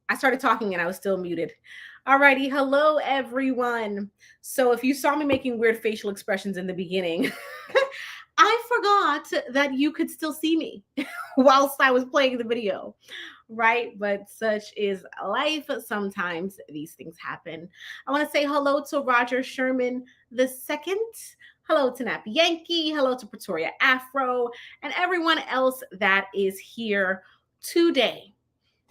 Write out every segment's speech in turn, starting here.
I started talking and I was still muted. Alrighty, hello everyone. So if you saw me making weird facial expressions in the beginning, I forgot that you could still see me whilst I was playing the video, right? But such is life. Sometimes these things happen. I want to say hello to Roger Sherman the second. Hello to Nap Yankee. Hello to Pretoria Afro and everyone else that is here today.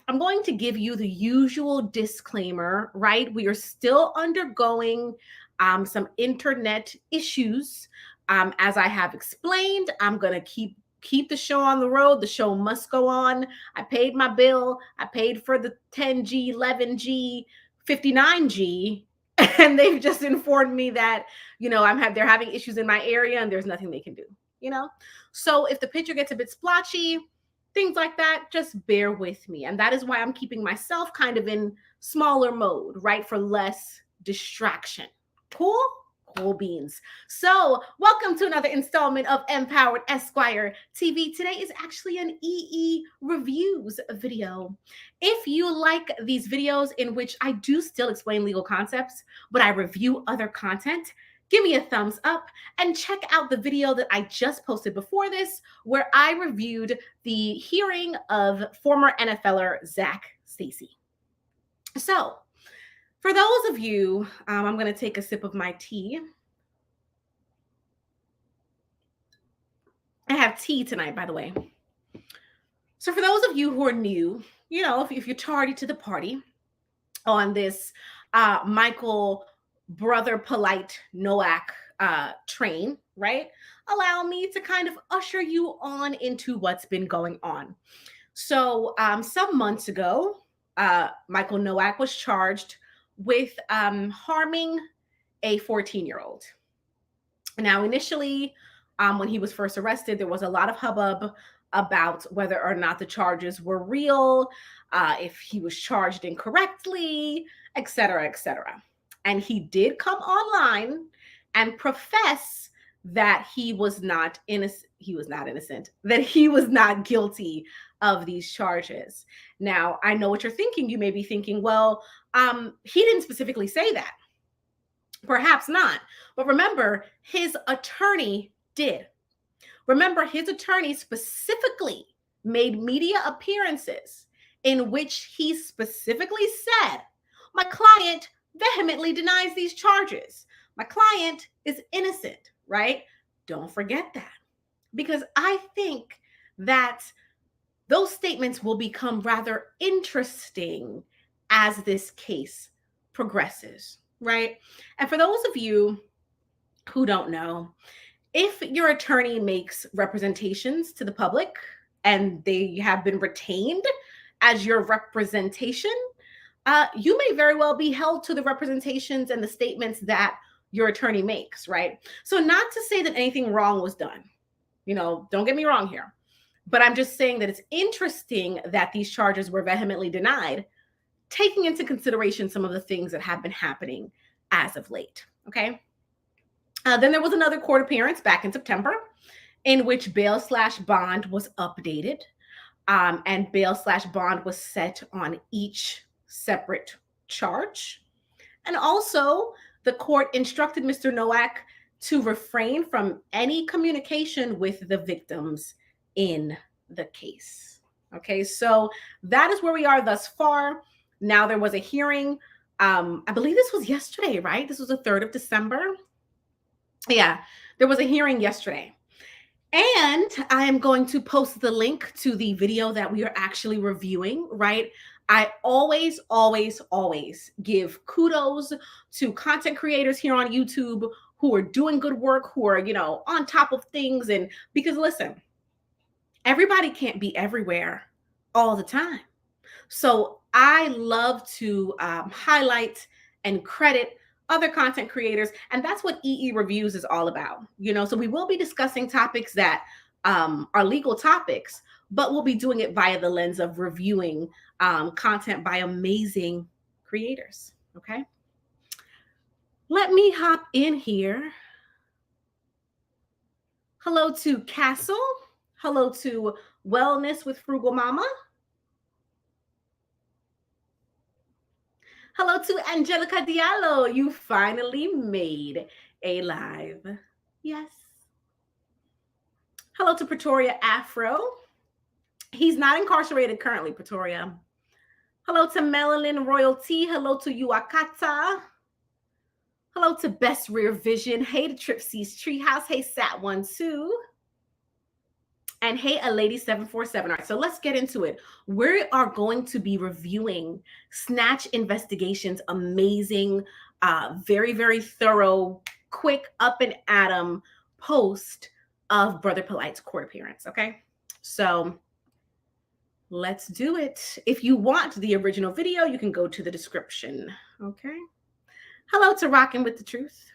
I'm going to give you the usual disclaimer, right? We are still undergoing some internet issues. As I have explained, I'm going to keep the show on the road. The show must go on. I paid my bill. I paid for the 10G, 11G, 59G, and they've just informed me that they're having issues in my area and there's nothing they can do. So if the picture gets a bit splotchy, things like that, just bear with me. And that is why I'm keeping myself kind of in smaller mode, right? For less distraction. Cool? Cool beans. So welcome to another installment of Empowered Esquire TV. Today is actually an EE reviews video. If you like these videos in which I do still explain legal concepts, but I review other content, give me a thumbs up and check out the video that I just posted before this, where I reviewed the hearing of former NFLer Zach Stacy. So, for those of you, I'm going to take a sip of my tea. I have tea tonight, by the way. So, for those of you who are new, if you're tardy to the party on this Michael brother Polight Nowak train, right? Allow me to kind of usher you on into what's been going on. So some months ago, Michael Nowak was charged with harming a 14-year-old. Now, initially, when he was first arrested, there was a lot of hubbub about whether or not the charges were real, if he was charged incorrectly, et cetera, et cetera. And he did come online and profess that he was not innocent. That he was not guilty of these charges. Now, I know what you're thinking. You may be thinking, well, he didn't specifically say that. Perhaps not. But remember, his attorney did. Remember, his attorney specifically made media appearances in which he specifically said, my client vehemently denies these charges. My client is innocent, right? Don't forget that. Because I think that those statements will become rather interesting as this case progresses, right? And for those of you who don't know, if your attorney makes representations to the public and they have been retained as your representation, you may very well be held to the representations and the statements that your attorney makes, right? So not to say that anything wrong was done, don't get me wrong here, but I'm just saying that it's interesting that these charges were vehemently denied, taking into consideration some of the things that have been happening as of late, okay? Then there was another court appearance back in September in which bail/bond was updated, and bail/bond was set on each separate charge. And also, the court instructed Mr. Nowak to refrain from any communication with the victims in the case. Okay, so that is where we are thus far. Now, there was a hearing. I believe this was yesterday, right? This was the 3rd of December. Yeah, there was a hearing yesterday. And I am going to post the link to the video that we are actually reviewing, right? I always give kudos to content creators here on YouTube who are doing good work, who are, on top of things. And because listen, everybody can't be everywhere all the time. So I love to highlight and credit other content creators. And that's what EE Reviews is all about. So we will be discussing topics that are legal topics, but we'll be doing it via the lens of reviewing content by amazing creators. Okay. Let me hop in here. Hello to Castle. Hello to Wellness with Frugal Mama. Hello to Angelica Diallo. You finally made a live. Yes. Hello to Pretoria Afro. He's not incarcerated currently, Pretoria. Hello to Melanin Royalty. Hello to Yuakata. Hello to Best Rear Vision. Hey to Tripsy's Treehouse. Hey Sat12. And hey, a lady 747. All right, so let's get into it. We are going to be reviewing Snatch Investigation's amazing, very, very thorough, quick up and at 'em post of Brother Polight's court appearance. Okay, so let's do it. If you want the original video, you can go to the description. Okay. Hello to Rockin' with the Truth.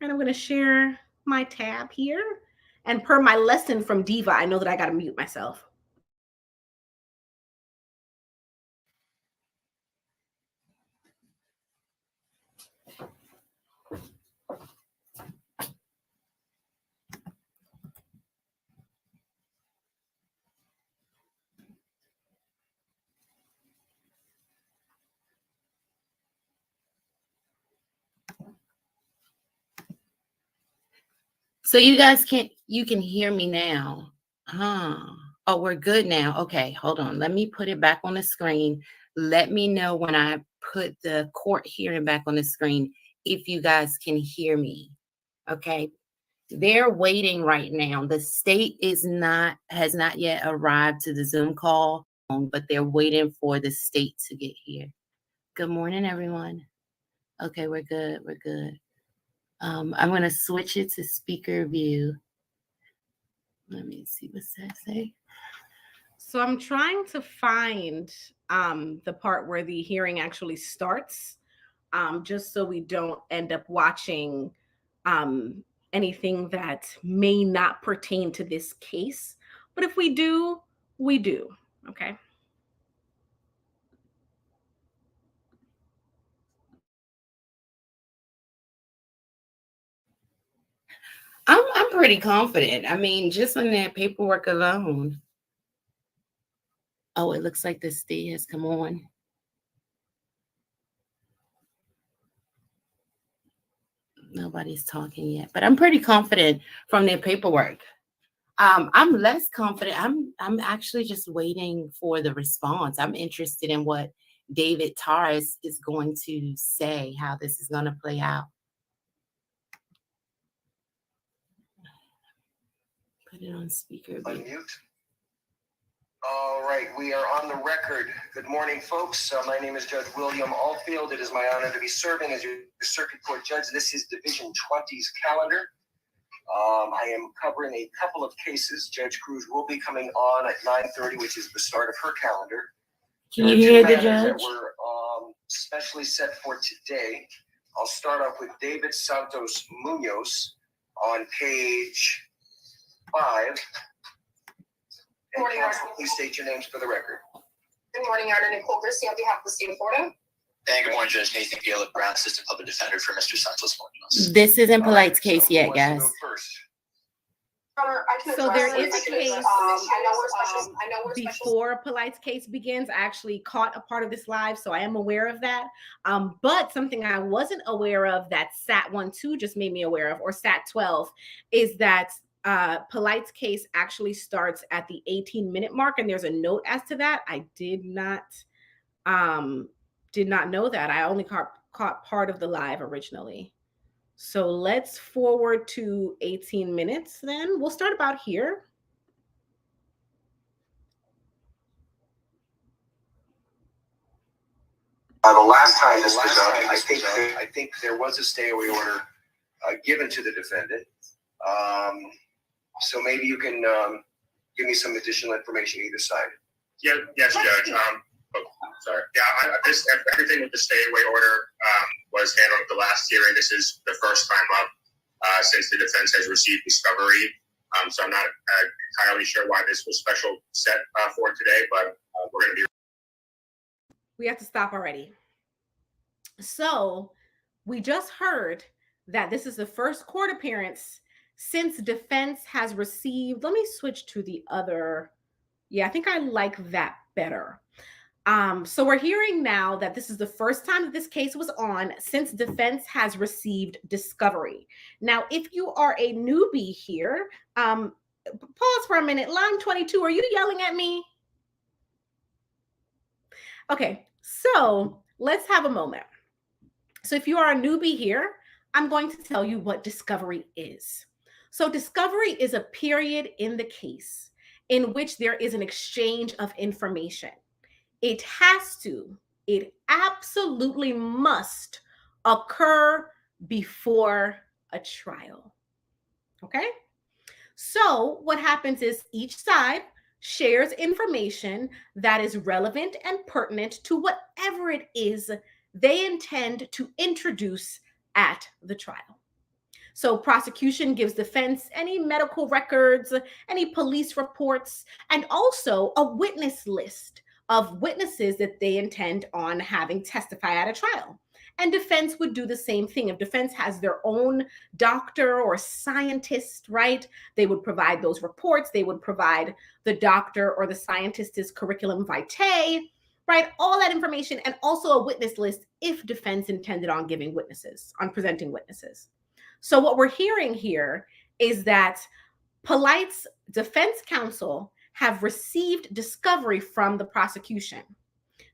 And I'm going to share my tab here. And per my lesson from Diva, I know that I got to mute myself. So you guys you can hear me now. Oh, we're good now. Okay, hold on. Let me put it back on the screen. Let me know when I put the court hearing back on the screen if you guys can hear me. Okay. They're waiting right now. The state has not yet arrived to the Zoom call, but they're waiting for the state to get here. Good morning, everyone. Okay, we're good. We're good. I'm going to switch it to speaker view. Let me see what's that say. So I'm trying to find the part where the hearing actually starts, just so we don't end up watching anything that may not pertain to this case. But if we do, we do. Okay. I'm pretty confident. I mean, just on that paperwork alone. Oh, it looks like the state has come on. Nobody's talking yet, but I'm pretty confident from their paperwork. I'm less confident. I'm actually just waiting for the response. I'm interested in what David Torres is going to say, how this is going to play out. Put it on speaker. Unmute. All right, we are on the record. Good morning, folks. My name is Judge William Alfield. It is my honor to be serving as your circuit court judge. This is Division 20's calendar. I am covering a couple of cases. Judge Cruz will be coming on at 9:30, which is the start of her calendar. Can you hear the judge? That were specially set for today. I'll start off with David Santos Munoz on page 5. And morning, counsel, please state your names for the record. Good morning, Your Honor. Nicole Gristy on behalf of the state of Florida. And good morning, Judge Nathan Gallup Brown, Assistant Public Defender for Mr. Santos Munoz. This isn't Polight's case yet, guys. So there is a case. I know we're before Polight's case begins. I actually caught a part of this live, so I am aware of that. But something I wasn't aware of that Sat12 just made me aware of, or Sat12, is that Polight's case actually starts at the 18-minute mark, and there's a note as to that. I did not know that. I only caught part of the live originally. So let's forward to 18 minutes then. We'll start about here. The last time this was up, I think there was a stay away order given to the defendant. So maybe you can give me some additional information either side. Yes, Judge. Sorry. Yeah, everything with the stay away order was handled at the last hearing. This is the first time up since the defense has received discovery. So I'm not entirely sure why this was special set for today, but we're going to be. We have to stop already. So we just heard that this is the first court appearance since defense has received. Let me switch to the other. Yeah, I think I like that better. So we're hearing now that this is the first time that this case was on since defense has received discovery. Now, if you are a newbie here, pause for a minute. Line 22, are you yelling at me? Okay, so let's have a moment. So if you are a newbie here, I'm going to tell you what discovery is. So discovery is a period in the case in which there is an exchange of information. It absolutely must occur before a trial. Okay? So what happens is each side shares information that is relevant and pertinent to whatever it is they intend to introduce at the trial. So prosecution gives defense any medical records, any police reports, and also a witness list of witnesses that they intend on having testify at a trial. And defense would do the same thing. If defense has their own doctor or scientist, right, they would provide those reports. They would provide the doctor or the scientist's curriculum vitae, right? All that information, and also a witness list if defense intended on giving witnesses, on presenting witnesses. So what we're hearing here is that Polight's defense counsel have received discovery from the prosecution.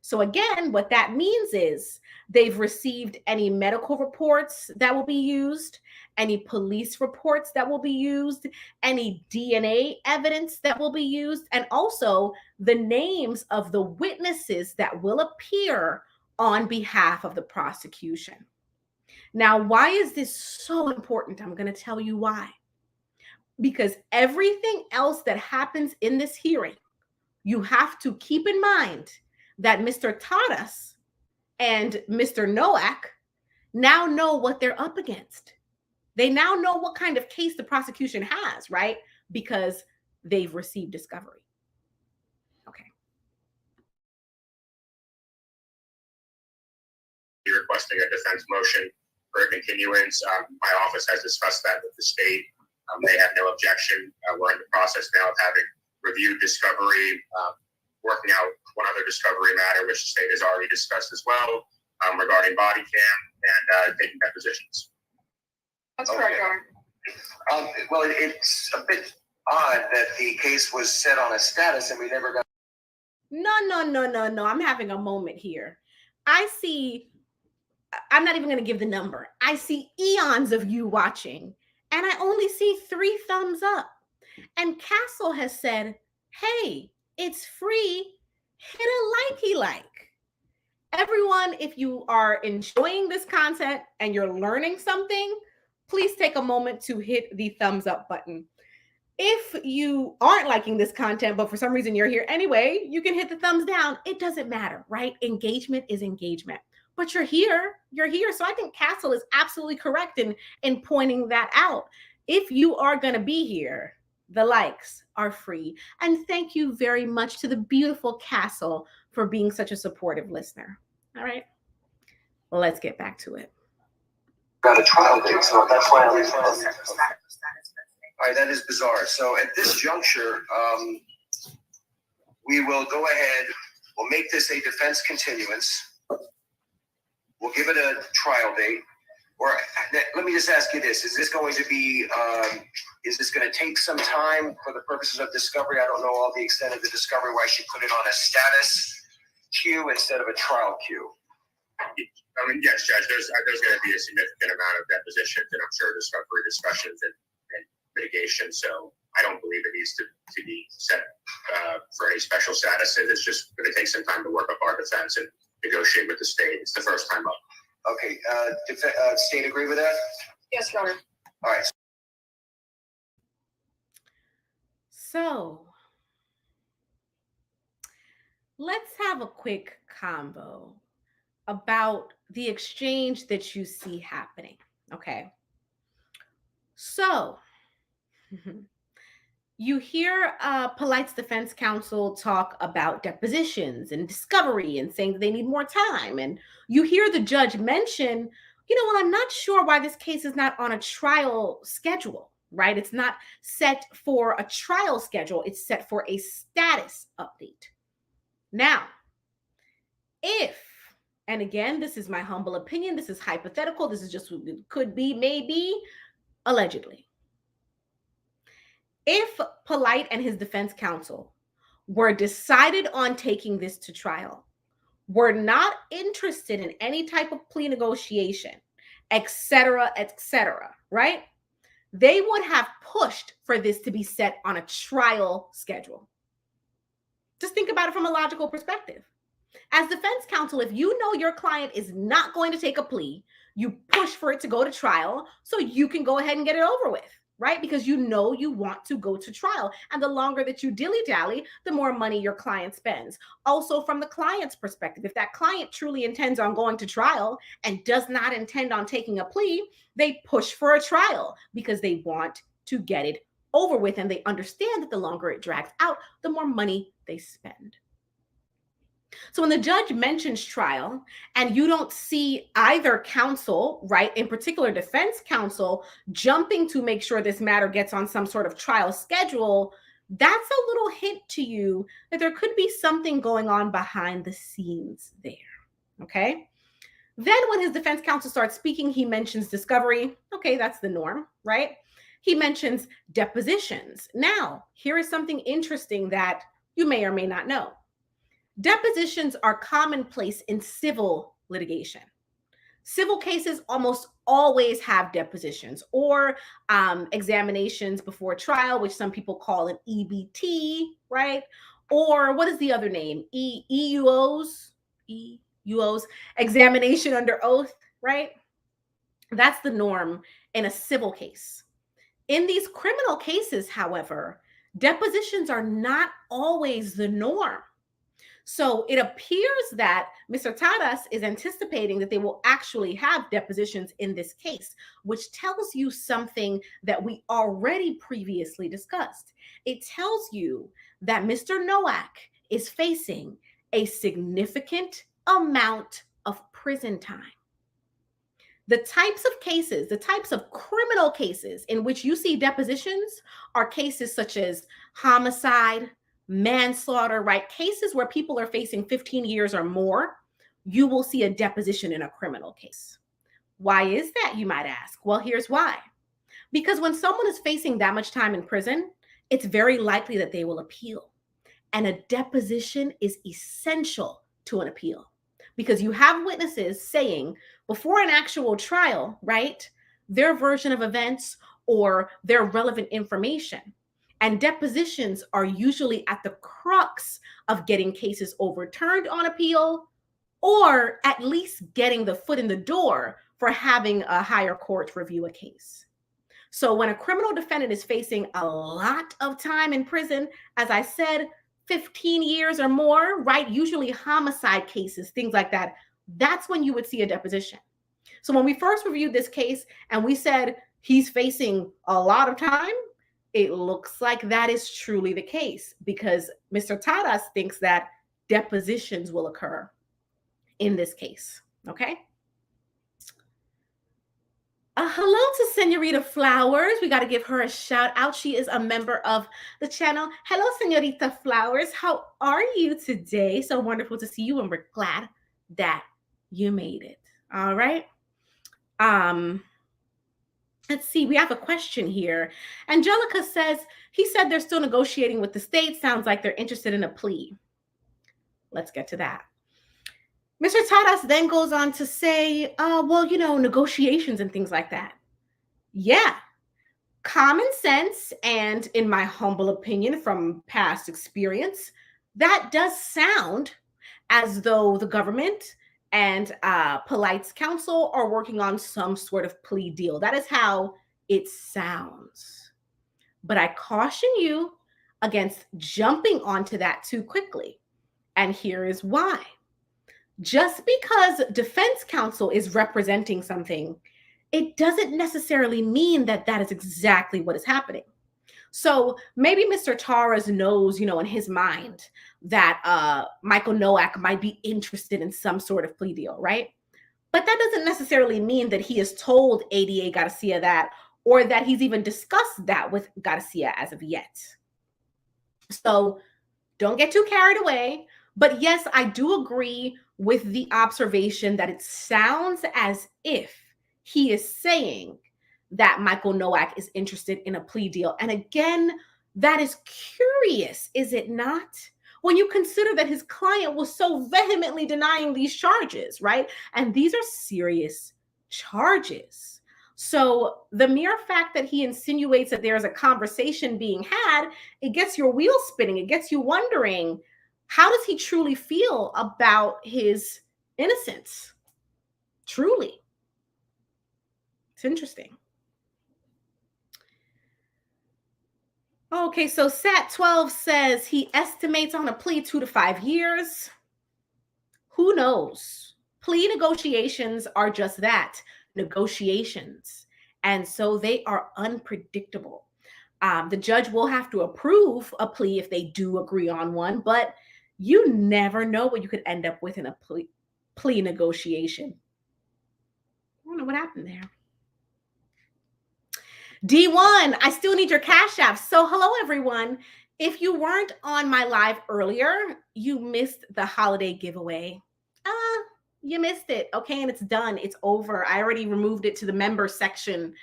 So again, what that means is they've received any medical reports that will be used, any police reports that will be used, any DNA evidence that will be used, and also the names of the witnesses that will appear on behalf of the prosecution. Now, why is this so important? I'm going to tell you why. Because everything else that happens in this hearing, you have to keep in mind that Mr. Tadas and Mr. Nowak now know what they're up against. They now know what kind of case the prosecution has, right? Because they've received discovery. Okay. You're requesting a defense motion for a continuance. My office has discussed that with the state. They have no objection. We're in the process now of having reviewed discovery, working out one other discovery matter, which the state has already discussed as well, regarding body cam and taking depositions. That's correct, Your Honor. Well, it's a bit odd that the case was set on a status and we never got. No. I'm having a moment here. I'm not even going to give the number. I see eons of you watching, and I only see 3 thumbs up. And Castle has said, hey, it's free. Hit a likey like. Everyone, if you are enjoying this content and you're learning something, please take a moment to hit the thumbs up button. If you aren't liking this content, but for some reason you're here anyway, you can hit the thumbs down. It doesn't matter, right? Engagement is engagement. But you're here. So I think Castle is absolutely correct in pointing that out. If you are going to be here, the likes are free. And thank you very much to the beautiful Castle for being such a supportive listener. All right, well, let's get back to it. Got a trial date, so that's why I'm. All right, that is bizarre. So at this juncture, we will go ahead. We'll make this a defense continuance. We'll give it a trial date. Or let me just ask you this: is this going to be? Is this going to take some time for the purposes of discovery? I don't know all the extent of the discovery. Why she put it on a status queue instead of a trial queue? I mean, yes, Judge. There's going to be a significant amount of depositions and I'm sure discovery discussions and mitigation. So I don't believe it needs to be set for any special status. It's just going to take some time to work up our defense and negotiate with the state. It's the first time up. Okay, state agree with that? Yes, Your Honor. All right. So let's have a quick convo about the exchange that you see happening. Okay. So you hear Polight's defense counsel talk about depositions and discovery and saying that they need more time. And you hear the judge mention, well, I'm not sure why this case is not on a trial schedule, right? It's not set for a trial schedule. It's set for a status update. Now, If, and again, this is my humble opinion, this is hypothetical, this is just could be, maybe, allegedly. If Polight and his defense counsel were decided on taking this to trial, were not interested in any type of plea negotiation, etc., right? They would have pushed for this to be set on a trial schedule. Just think about it from a logical perspective. As defense counsel, if you know your client is not going to take a plea, you push for it to go to trial so you can go ahead and get it over with, right? Because you know you want to go to trial. And the longer that you dilly-dally, the more money your client spends. Also, from the client's perspective, if that client truly intends on going to trial and does not intend on taking a plea, they push for a trial because they want to get it over with. And they understand that the longer it drags out, the more money they spend. So when the judge mentions trial and you don't see either counsel, right, in particular defense counsel, jumping to make sure this matter gets on some sort of trial schedule, that's a little hint to you that there could be something going on behind the scenes there, okay? Then when his defense counsel starts speaking, he mentions discovery. Okay, that's the norm, right? He mentions depositions. Now, here is something interesting that you may or may not know. Depositions are commonplace in civil litigation. Civil cases almost always have depositions or examinations before trial, which some people call an EBT, right? Or what is the other name? EUOs, examination under oath, right? That's the norm in a civil case. In these criminal cases, however, depositions are not always the norm. So it appears that Mr. Taras is anticipating that they will actually have depositions in this case, which tells you something that we already previously discussed. It tells you that Mr. Nowak is facing a significant amount of prison time. The types of cases, the types of criminal cases in which you see depositions are cases such as homicide, manslaughter, right? Cases where people are facing 15 years or more, you will see a deposition in a criminal case. Why is that, you might ask? Well, here's why. Because when someone is facing that much time in prison, it's very likely that they will appeal. And a deposition is essential to an appeal because you have witnesses saying before an actual trial, right, their version of events or their relevant information. And depositions are usually at the crux of getting cases overturned on appeal, or at least getting the foot in the door for having a higher court review a case. So when a criminal defendant is facing a lot of time in prison, as I said, 15 years or more, right? Usually homicide cases, things like that. That's when you would see a deposition. So when we first reviewed this case and we said he's facing a lot of time, it looks like that is truly the case because Mr. Taras thinks that depositions will occur in this case, okay? Hello to Senorita Flowers. We got to give her a shout out. She is a member of the channel. Hello, Senorita Flowers. How are you today? So wonderful to see you, and we're glad that you made it. All right. Let's see, we have a question here. Angelica says, he said they're still negotiating with the state. Sounds like they're interested in a plea. Let's get to that. Mr. Taras then goes on to say, well, you know, negotiations and things like that. Yeah, common sense, and in my humble opinion from past experience, that does sound as though the government and Polight's counsel are working on some sort of plea deal. That is how it sounds. But I caution you against jumping onto that too quickly. And here is why. Just because defense counsel is representing something, it doesn't necessarily mean that that is exactly what is happening. So maybe Mr. Taras knows, you know, in his mind that Michael Nowak might be interested in some sort of plea deal, right? But that doesn't necessarily mean that he has told ADA Garcia that, or that he's even discussed that with Garcia as of yet. So don't get too carried away. But yes, I do agree with the observation that it sounds as if he is saying that Michael Nowak is interested in a plea deal. And again, that is curious, is it not? When you consider that his client was so vehemently denying these charges, right? And these are serious charges. So the mere fact that he insinuates that there is a conversation being had, it gets your wheels spinning. It gets you wondering, how does he truly feel about his innocence? Truly. It's interesting. Okay, so Sat12 says he estimates on a plea 2 to 5 years. Who knows? Plea negotiations are just that, negotiations. And so they are unpredictable. The judge will have to approve a plea if they do agree on one, but you never know what you could end up with in a plea negotiation. I don't know what happened there. D1, I still need your Cash App. So hello, everyone. If you weren't on my live earlier, you missed the holiday giveaway. You missed it. Okay, and it's done. It's over. I already removed it to the member section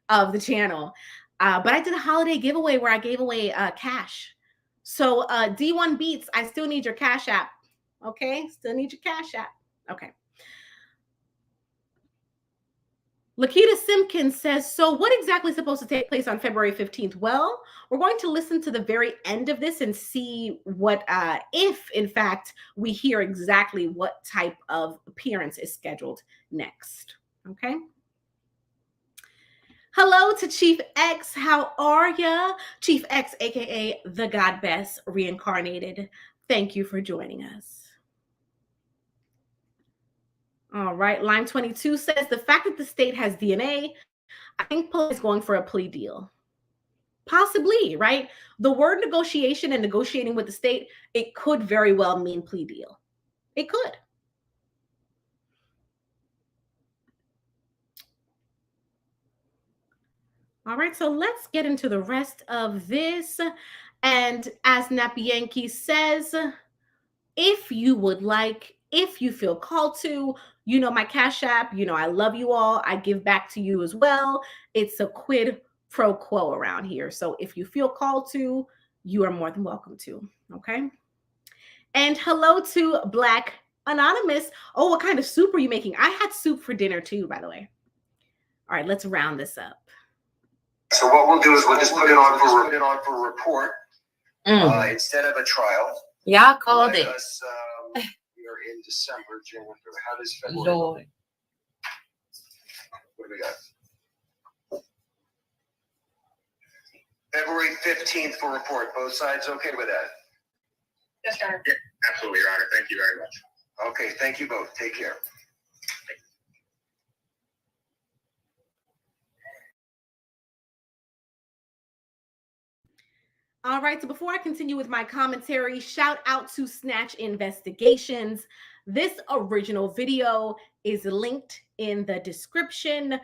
of the channel. But I did a holiday giveaway where I gave away cash. So D1 Beats, I still need your Cash App. Okay, still need your Cash App. Okay. Lakita Simpkins says, so what exactly is supposed to take place on February 15th? Well, we're going to listen to the very end of this and see what, if in fact, we hear exactly what type of appearance is scheduled next. Okay. Hello to Chief X. How are ya? Chief X, aka the God Bess reincarnated. Thank you for joining us. All right, line 22 says, the fact that the state has DNA, I think Polight is going for a plea deal. Possibly, right? The word negotiation and negotiating with the state, it could very well mean plea deal. It could. All right, so let's get into the rest of this. And as Nappy Yankee says, if you would like, if you feel called to, you know my Cash App, you know I love you all. I give back to you as well. It's a quid pro quo around here. So if you feel called to, you are more than welcome to, okay? And hello to Black Anonymous. Oh, what kind of soup are you making? I had soup for dinner too, by the way. All right, let's round this up. So what we'll do is we'll just put it on for report instead of a trial. Y'all called it. We are in December, January. How does February? Lord. What do we got? February 15th for report. Both sides okay with that? Yes, Your Honor. Yeah, absolutely, Your Honor. Thank you very much. Okay, thank you both. Take care. All right, so before I continue with my commentary, shout out to Snatch Investigations. This original video is linked in the description.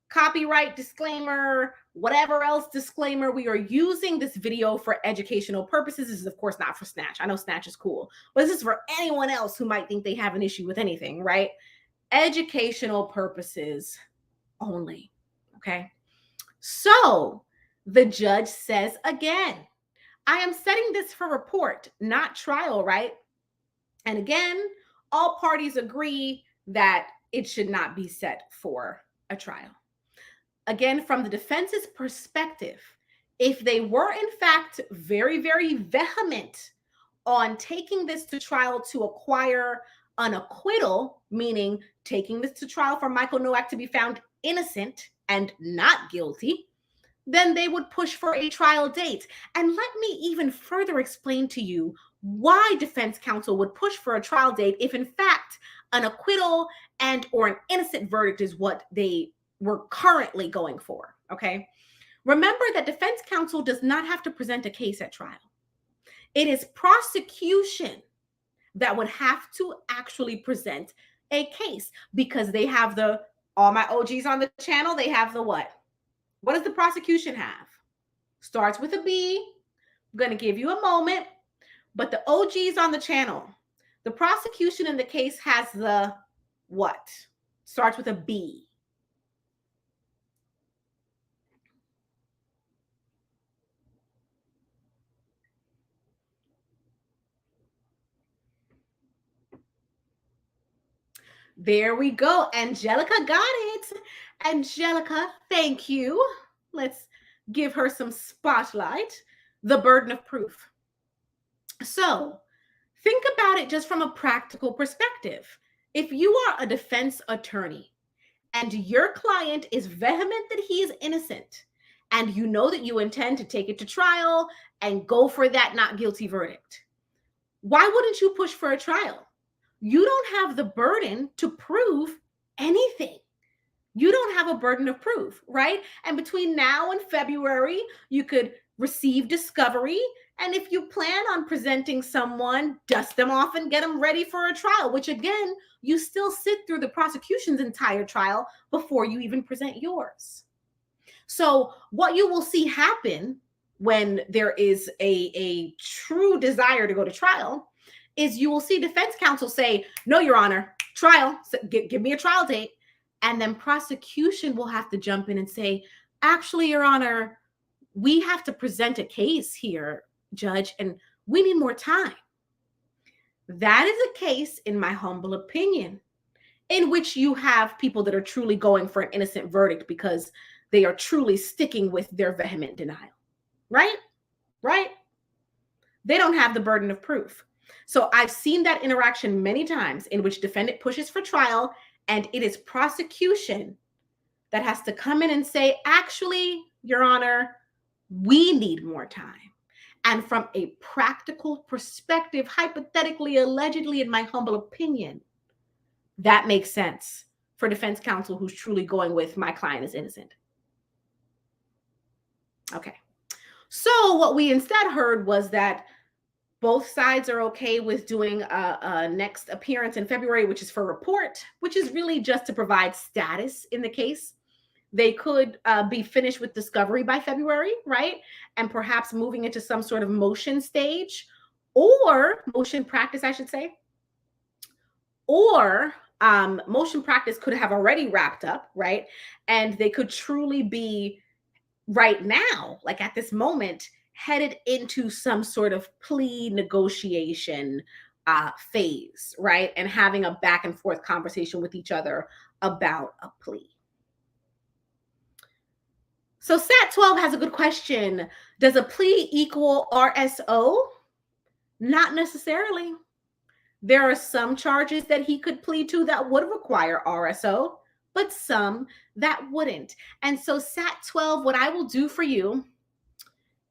Copyright disclaimer, whatever else disclaimer, we are using this video for educational purposes. This is, of course, not for Snatch. I know Snatch is cool, but this is for anyone else who might think they have an issue with anything, right? Educational purposes only, okay? So the judge says again, I am setting this for report, not trial, right? And again, all parties agree that it should not be set for a trial. Again, from the defense's perspective, if they were in fact very, very vehement on taking this to trial to acquire an acquittal, meaning taking this to trial for Michael Nowak to be found innocent and not guilty, then they would push for a trial date. And let me even further explain to you why defense counsel would push for a trial date if in fact an acquittal and or an innocent verdict is what they were currently going for, okay? Remember that defense counsel does not have to present a case at trial. It is prosecution that would have to actually present a case because they have the, all my OGs on the channel, they have the what? What does the prosecution have? Starts with a B. I'm going to give you a moment. But the OGs on the channel, The prosecution in the case has the what? Starts with a B. There we go. Angelica got it. Angelica, thank you. Let's give her some spotlight. The burden of proof. So think about it just from a practical perspective. If you are a defense attorney and your client is vehement that he is innocent, and you know that you intend to take it to trial and go for that not guilty verdict, why wouldn't you push for a trial? You don't have the burden to prove anything. You don't have a burden of proof, right? And between now and February, you could receive discovery. And if you plan on presenting someone, dust them off and get them ready for a trial, which again, you still sit through the prosecution's entire trial before you even present yours. So what you will see happen when there is a true desire to go to trial is you will see defense counsel say, no, Your Honor, trial, give me a trial date. And then prosecution will have to jump in and say, actually, Your Honor, we have to present a case here, Judge, and we need more time. That is a case, in my humble opinion, in which you have people that are truly going for an innocent verdict because they are truly sticking with their vehement denial, right? Right? They don't have the burden of proof. So I've seen that interaction many times in which defendant pushes for trial and it is prosecution that has to come in and say, actually, Your Honor, we need more time. And from a practical perspective, hypothetically, allegedly, in my humble opinion, that makes sense for defense counsel who's truly going with my client is innocent. Okay. So what we instead heard was that both sides are okay with doing a next appearance in February, which is for report, which is really just to provide status in the case. They could be finished with discovery by February, right? And perhaps moving into some sort of motion stage or motion practice, I should say. Or motion practice could have already wrapped up, right? And they could truly be right now, like at this moment, headed into some sort of plea negotiation phase, right? And having a back and forth conversation with each other about a plea. So SAT 12 has a good question. Does a plea equal RSO? Not necessarily. There are some charges that he could plead to that would require RSO, but some that wouldn't. And so SAT 12, what I will do for you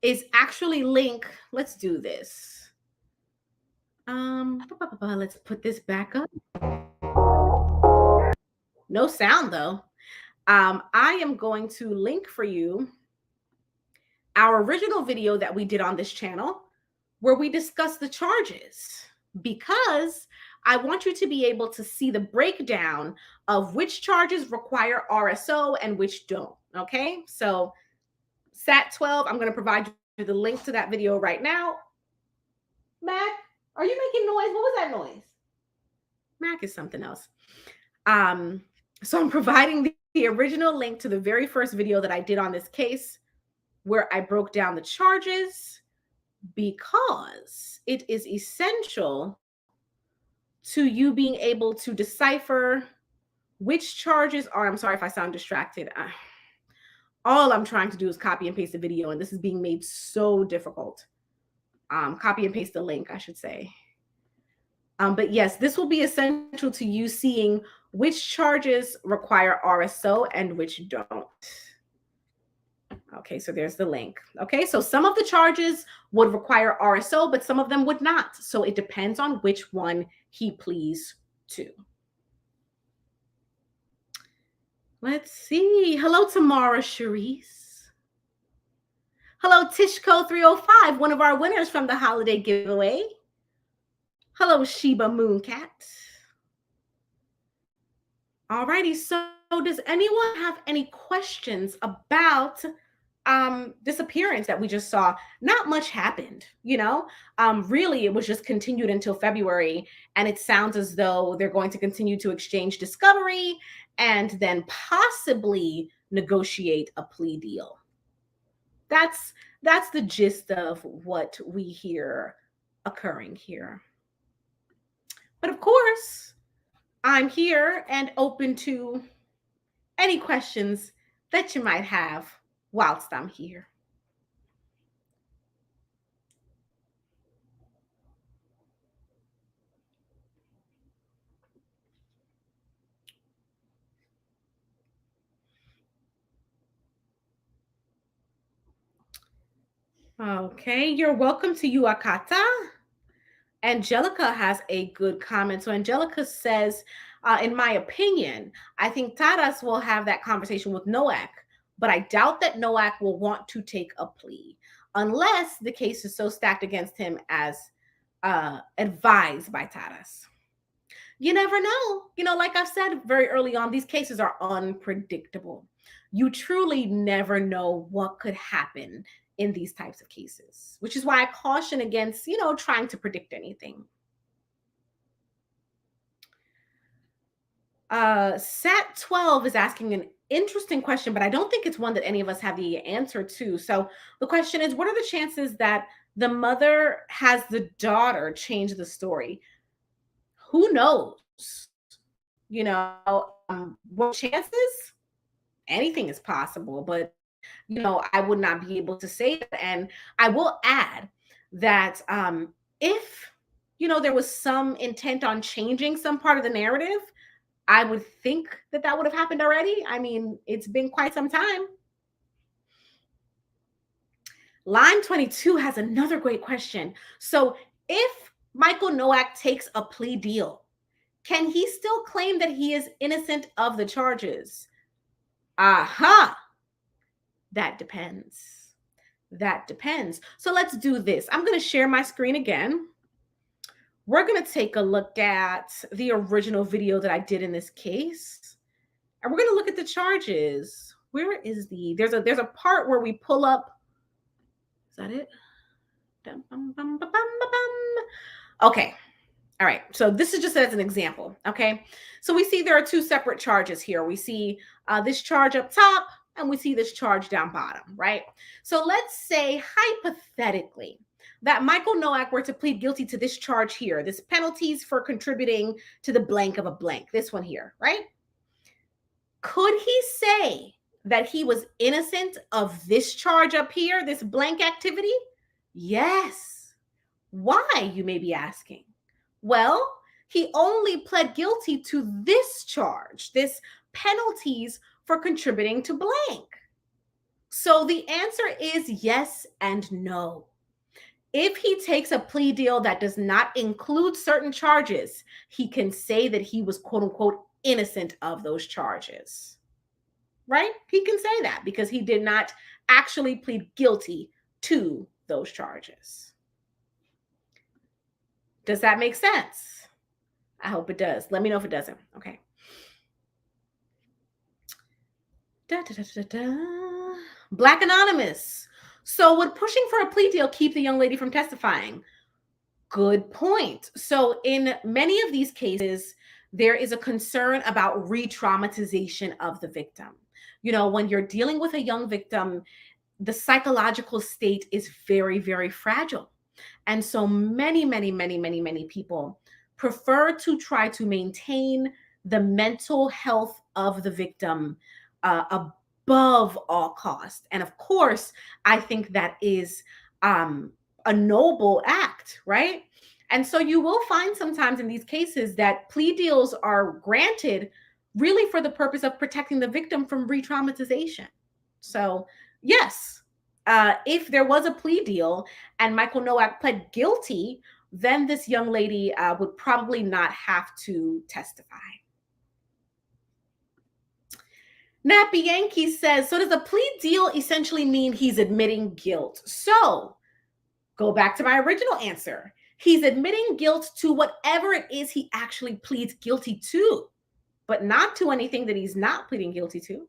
is actually link, let's do this. Let's put this back up. No sound though. I am going to link for you our original video that we did on this channel where we discuss the charges, because I want you to be able to see the breakdown of which charges require RSO and which don't. Okay, so SAT 12, I'm going to provide you the link to that video right now. Mac, are you making noise? What was that noise? Mac is something else. So I'm providing the original link to the very first video that I did on this case where I broke down the charges, because it is essential to you being able to decipher which charges are, I'm sorry if I sound distracted. All I'm trying to do is copy and paste the video, and this is being made so difficult. Copy and paste the link, I should say. But yes, this will be essential to you seeing which charges require RSO and which don't. Okay, so there's the link. Okay, so some of the charges would require RSO, but some of them would not. So it depends on which one he pleads to. Let's see. Hello, Tamara Charisse. Hello, Tishko305, one of our winners from the holiday giveaway. Hello, Sheba Mooncat. All righty, so does anyone have any questions about disappearance that we just saw, not much happened, you know? Really, it was just continued until February, and it sounds as though they're going to continue to exchange discovery and then possibly negotiate a plea deal. That's the gist of what we hear occurring here. But of course, I'm here and open to any questions that you might have whilst I'm here. Okay, you're welcome to Yuakata. Angelica has a good comment. So Angelica says, in my opinion, I think Taras will have that conversation with Noak, but I doubt that Noak will want to take a plea unless the case is so stacked against him as advised by Taras. You never know. You know, like I've said very early on, these cases are unpredictable. You truly never know what could happen in these types of cases, which is why I caution against, you know, trying to predict anything. Sat 12 is asking an interesting question, but I don't think it's one that any of us have the answer to. So the question is, what are the chances that the mother has the daughter change the story? Who knows? You know, what chances? Anything is possible, but you know, I would not be able to say that. And I will add that if, you know, there was some intent on changing some part of the narrative, I would think that that would have happened already. I mean, it's been quite some time. Line 22 has another great question. So if Michael Noak takes a plea deal, can he still claim that he is innocent of the charges? Aha! That depends. That depends. So let's do this. I'm going to share my screen again. We're going to take a look at the original video that I did in this case. And we're going to look at the charges. Where is there's a part where we pull up. Is that it? Okay. All right. So this is just as an example. Okay. So we see there are two separate charges here. We see this charge up top, and we see this charge down bottom, right? So let's say hypothetically that Michael Noak were to plead guilty to this charge here, this penalties for contributing to the blank of a blank, this one here, right? Could he say that he was innocent of this charge up here, this blank activity? Yes. Why, you may be asking? Well, he only pled guilty to this charge, this penalties for contributing to blank. So the answer is yes and no. If he takes a plea deal that does not include certain charges, he can say that he was quote unquote innocent of those charges, right? He can say that because he did not actually plead guilty to those charges. Does that make sense? I hope it does. Let me know if it doesn't. Okay. Black Anonymous. So would pushing for a plea deal keep the young lady from testifying? Good point. So in many of these cases, there is a concern about re-traumatization of the victim. You know, when you're dealing with a young victim, the psychological state is very, very fragile. And so many people prefer to try to maintain the mental health of the victim above all costs. And of course, I think that is a noble act, right? And so you will find sometimes in these cases that plea deals are granted really for the purpose of protecting the victim from re-traumatization. So yes, if there was a plea deal and Michael Noak pled guilty, then this young lady would probably not have to testify. Nappy Yankee says, so does a plea deal essentially mean he's admitting guilt? So go back to my original answer. He's admitting guilt to whatever it is he actually pleads guilty to, but not to anything that he's not pleading guilty to.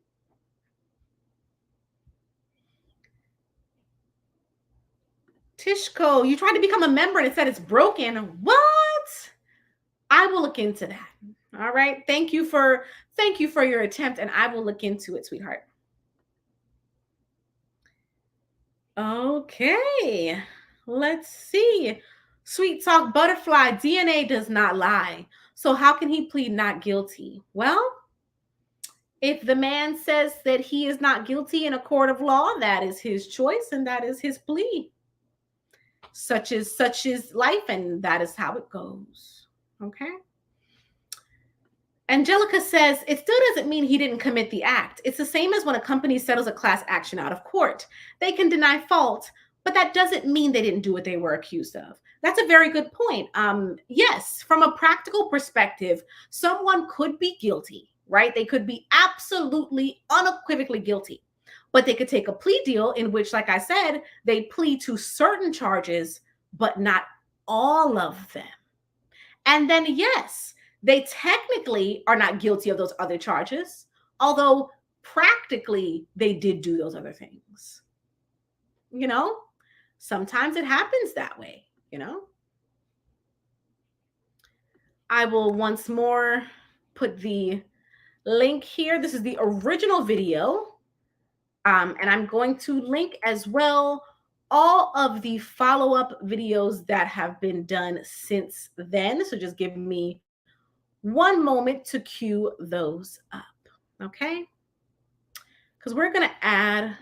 Tishko, you tried to become a member and it said it's broken. What? I will look into that. All right. Thank you for your attempt, and I will look into it, sweetheart. Okay. Let's see. Sweet Talk Butterfly, DNA does not lie. So how can he plead not guilty? Well, if the man says that he is not guilty in a court of law, that is his choice and that is his plea. Such is life, and that is how it goes. Okay. Angelica says, it still doesn't mean he didn't commit the act. It's the same as when a company settles a class action out of court. They can deny fault, but that doesn't mean they didn't do what they were accused of. That's a very good point. Yes, from a practical perspective, someone could be guilty, right? They could be absolutely, unequivocally guilty, but they could take a plea deal in which, like I said, they plead to certain charges, but not all of them. And then, yes, they technically are not guilty of those other charges, although practically they did do those other things. You know, sometimes it happens that way, you know. I will once more put the link here. This is the original video. And I'm going to link as well all of the follow-up videos that have been done since then. So just give me one moment to queue those up, okay? Because we're going to add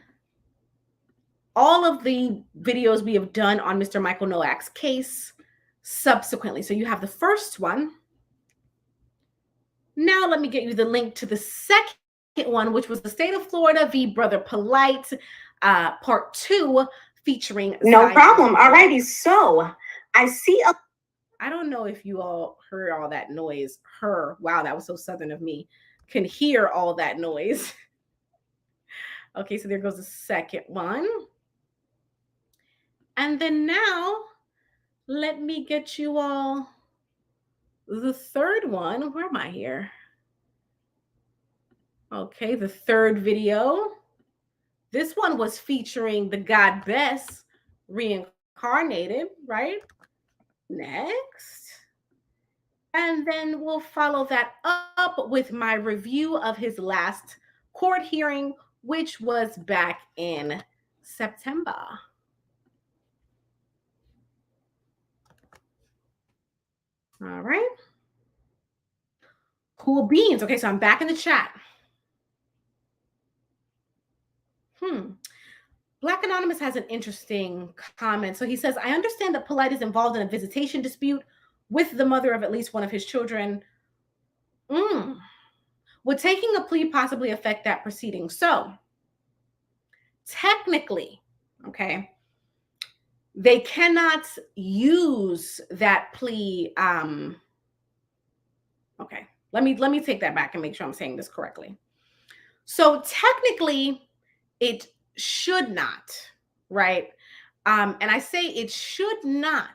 all of the videos we have done on Mr. Michael Nowak's case subsequently. So you have the first one. Now let me get you the link to the second one, which was the state of Florida v. Brother Polight, part 2, featuring... No problem. All righty. So I see a... I don't know if you all heard all that noise. Wow, that was so Southern of me. Can hear all that noise. Okay, so there goes the second one. And then now, let me get you all the third one. Where am I here? Okay, the third video. This one was featuring the God Bess reincarnated, right? Next. And then we'll follow that up with my review of his last court hearing, which was back in September. All right. Cool beans. Okay, so I'm back in the chat. Black Anonymous has an interesting comment. So he says, I understand that Polight is involved in a visitation dispute with the mother of at least one of his children. Would taking a plea possibly affect that proceeding? So technically, okay, they cannot use that plea. Okay, let me take that back and make sure I'm saying this correctly. So technically, it should not, right? And I say it should not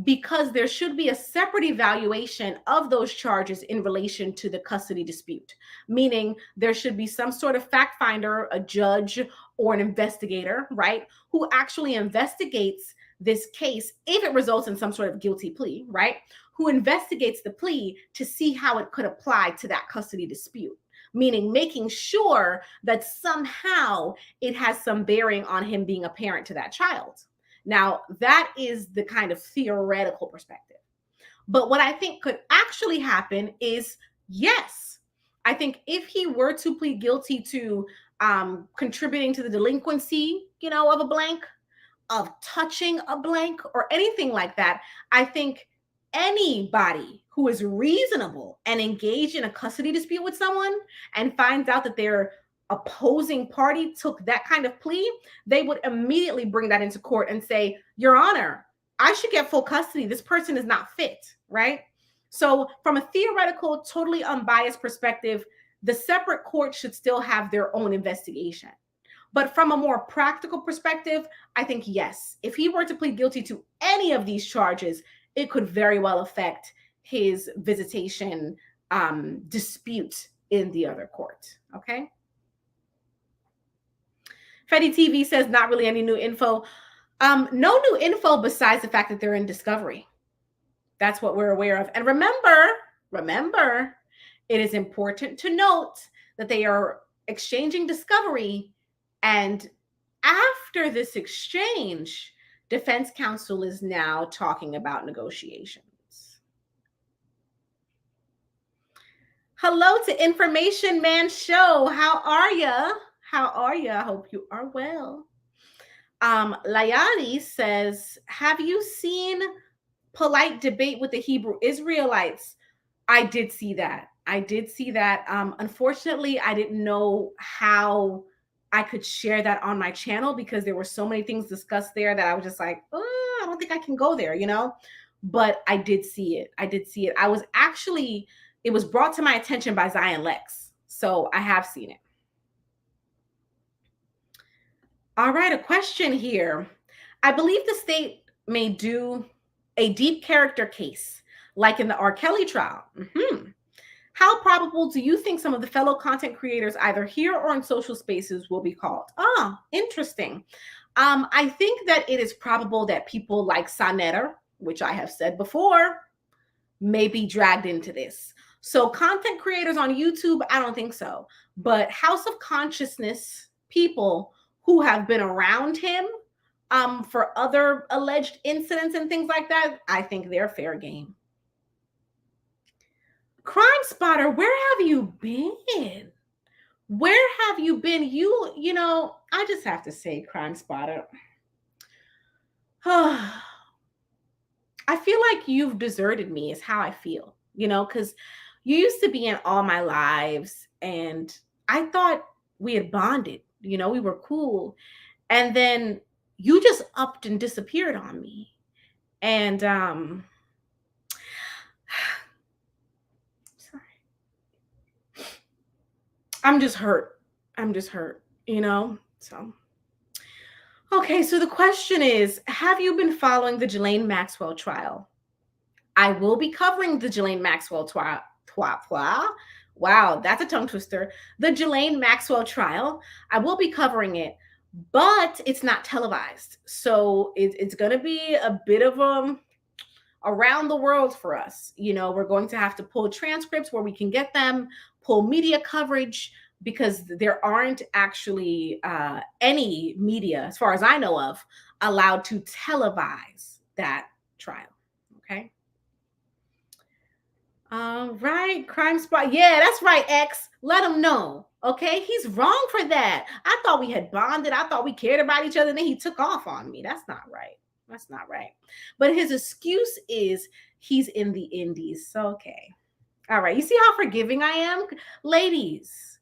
because there should be a separate evaluation of those charges in relation to the custody dispute, meaning there should be some sort of fact finder, a judge, or an investigator, right, who actually investigates this case if it results in some sort of guilty plea, right, who investigates the plea to see how it could apply to that custody dispute, meaning making sure that somehow it has some bearing on him being a parent to that child. Now, that is the kind of theoretical perspective. But what I think could actually happen is, yes, I think if he were to plead guilty to contributing to the delinquency, you know, of a blank, of touching a blank or anything like that, I think anybody who is reasonable and engaged in a custody dispute with someone and finds out that their opposing party took that kind of plea, they would immediately bring that into court and say, Your Honor, I should get full custody. This person is not fit, right? So from a theoretical, totally unbiased perspective, the separate court should still have their own investigation. But from a more practical perspective, I think, yes, if he were to plead guilty to any of these charges, it could very well affect his visitation dispute in the other court, okay? Fetty TV says, not really any new info. No new info besides the fact that they're in discovery. That's what we're aware of. And remember, it is important to note that they are exchanging discovery. And after this exchange, defense counsel is now talking about negotiations. Hello to Information Man Show. How are ya? How are ya? I hope you are well. Layani says, have you seen Polight debate with the Hebrew Israelites? I did see that. Unfortunately, I didn't know how I could share that on my channel because there were so many things discussed there that I was just like, oh, I don't think I can go there, But I did see it. It was brought to my attention by Zion Lex. So I have seen it. All right, a question here. I believe the state may do a deep character case, like in the R. Kelly trial. How probable do you think some of the fellow content creators, either here or in social spaces, will be called? Interesting. I think that it is probable that people like Sanetter, which I have said before, may be dragged into this. So content creators on YouTube, I don't think so. But House of Consciousness people who have been around him for other alleged incidents and things like that, I think they're fair game. Crime Spotter, where have you been? Where have you been? You know, I just have to say, Crime Spotter. I feel like you've deserted me is how I feel, because you used to be in all my lives and I thought we had bonded, we were cool. And then you just upped and disappeared on me. And sorry. I'm just hurt, so. Okay, so the question is, have you been following the Ghislaine Maxwell trial? I will be covering the Ghislaine Maxwell trial. Wow, that's a tongue twister. The Ghislaine Maxwell trial. I will be covering it, but it's not televised. So it's going to be a bit of around the world for us. We're going to have to pull transcripts where we can get them, pull media coverage, because there aren't actually any media, as far as I know of, allowed to televise that trial. Okay. All right, Crime Spot. Yeah, that's right, X. Let him know. Okay, he's wrong for that. I thought we had bonded. I thought we cared about each other. And then he took off on me. That's not right. That's not right. But his excuse is he's in the Indies. So, okay. All right. You see how forgiving I am? Ladies,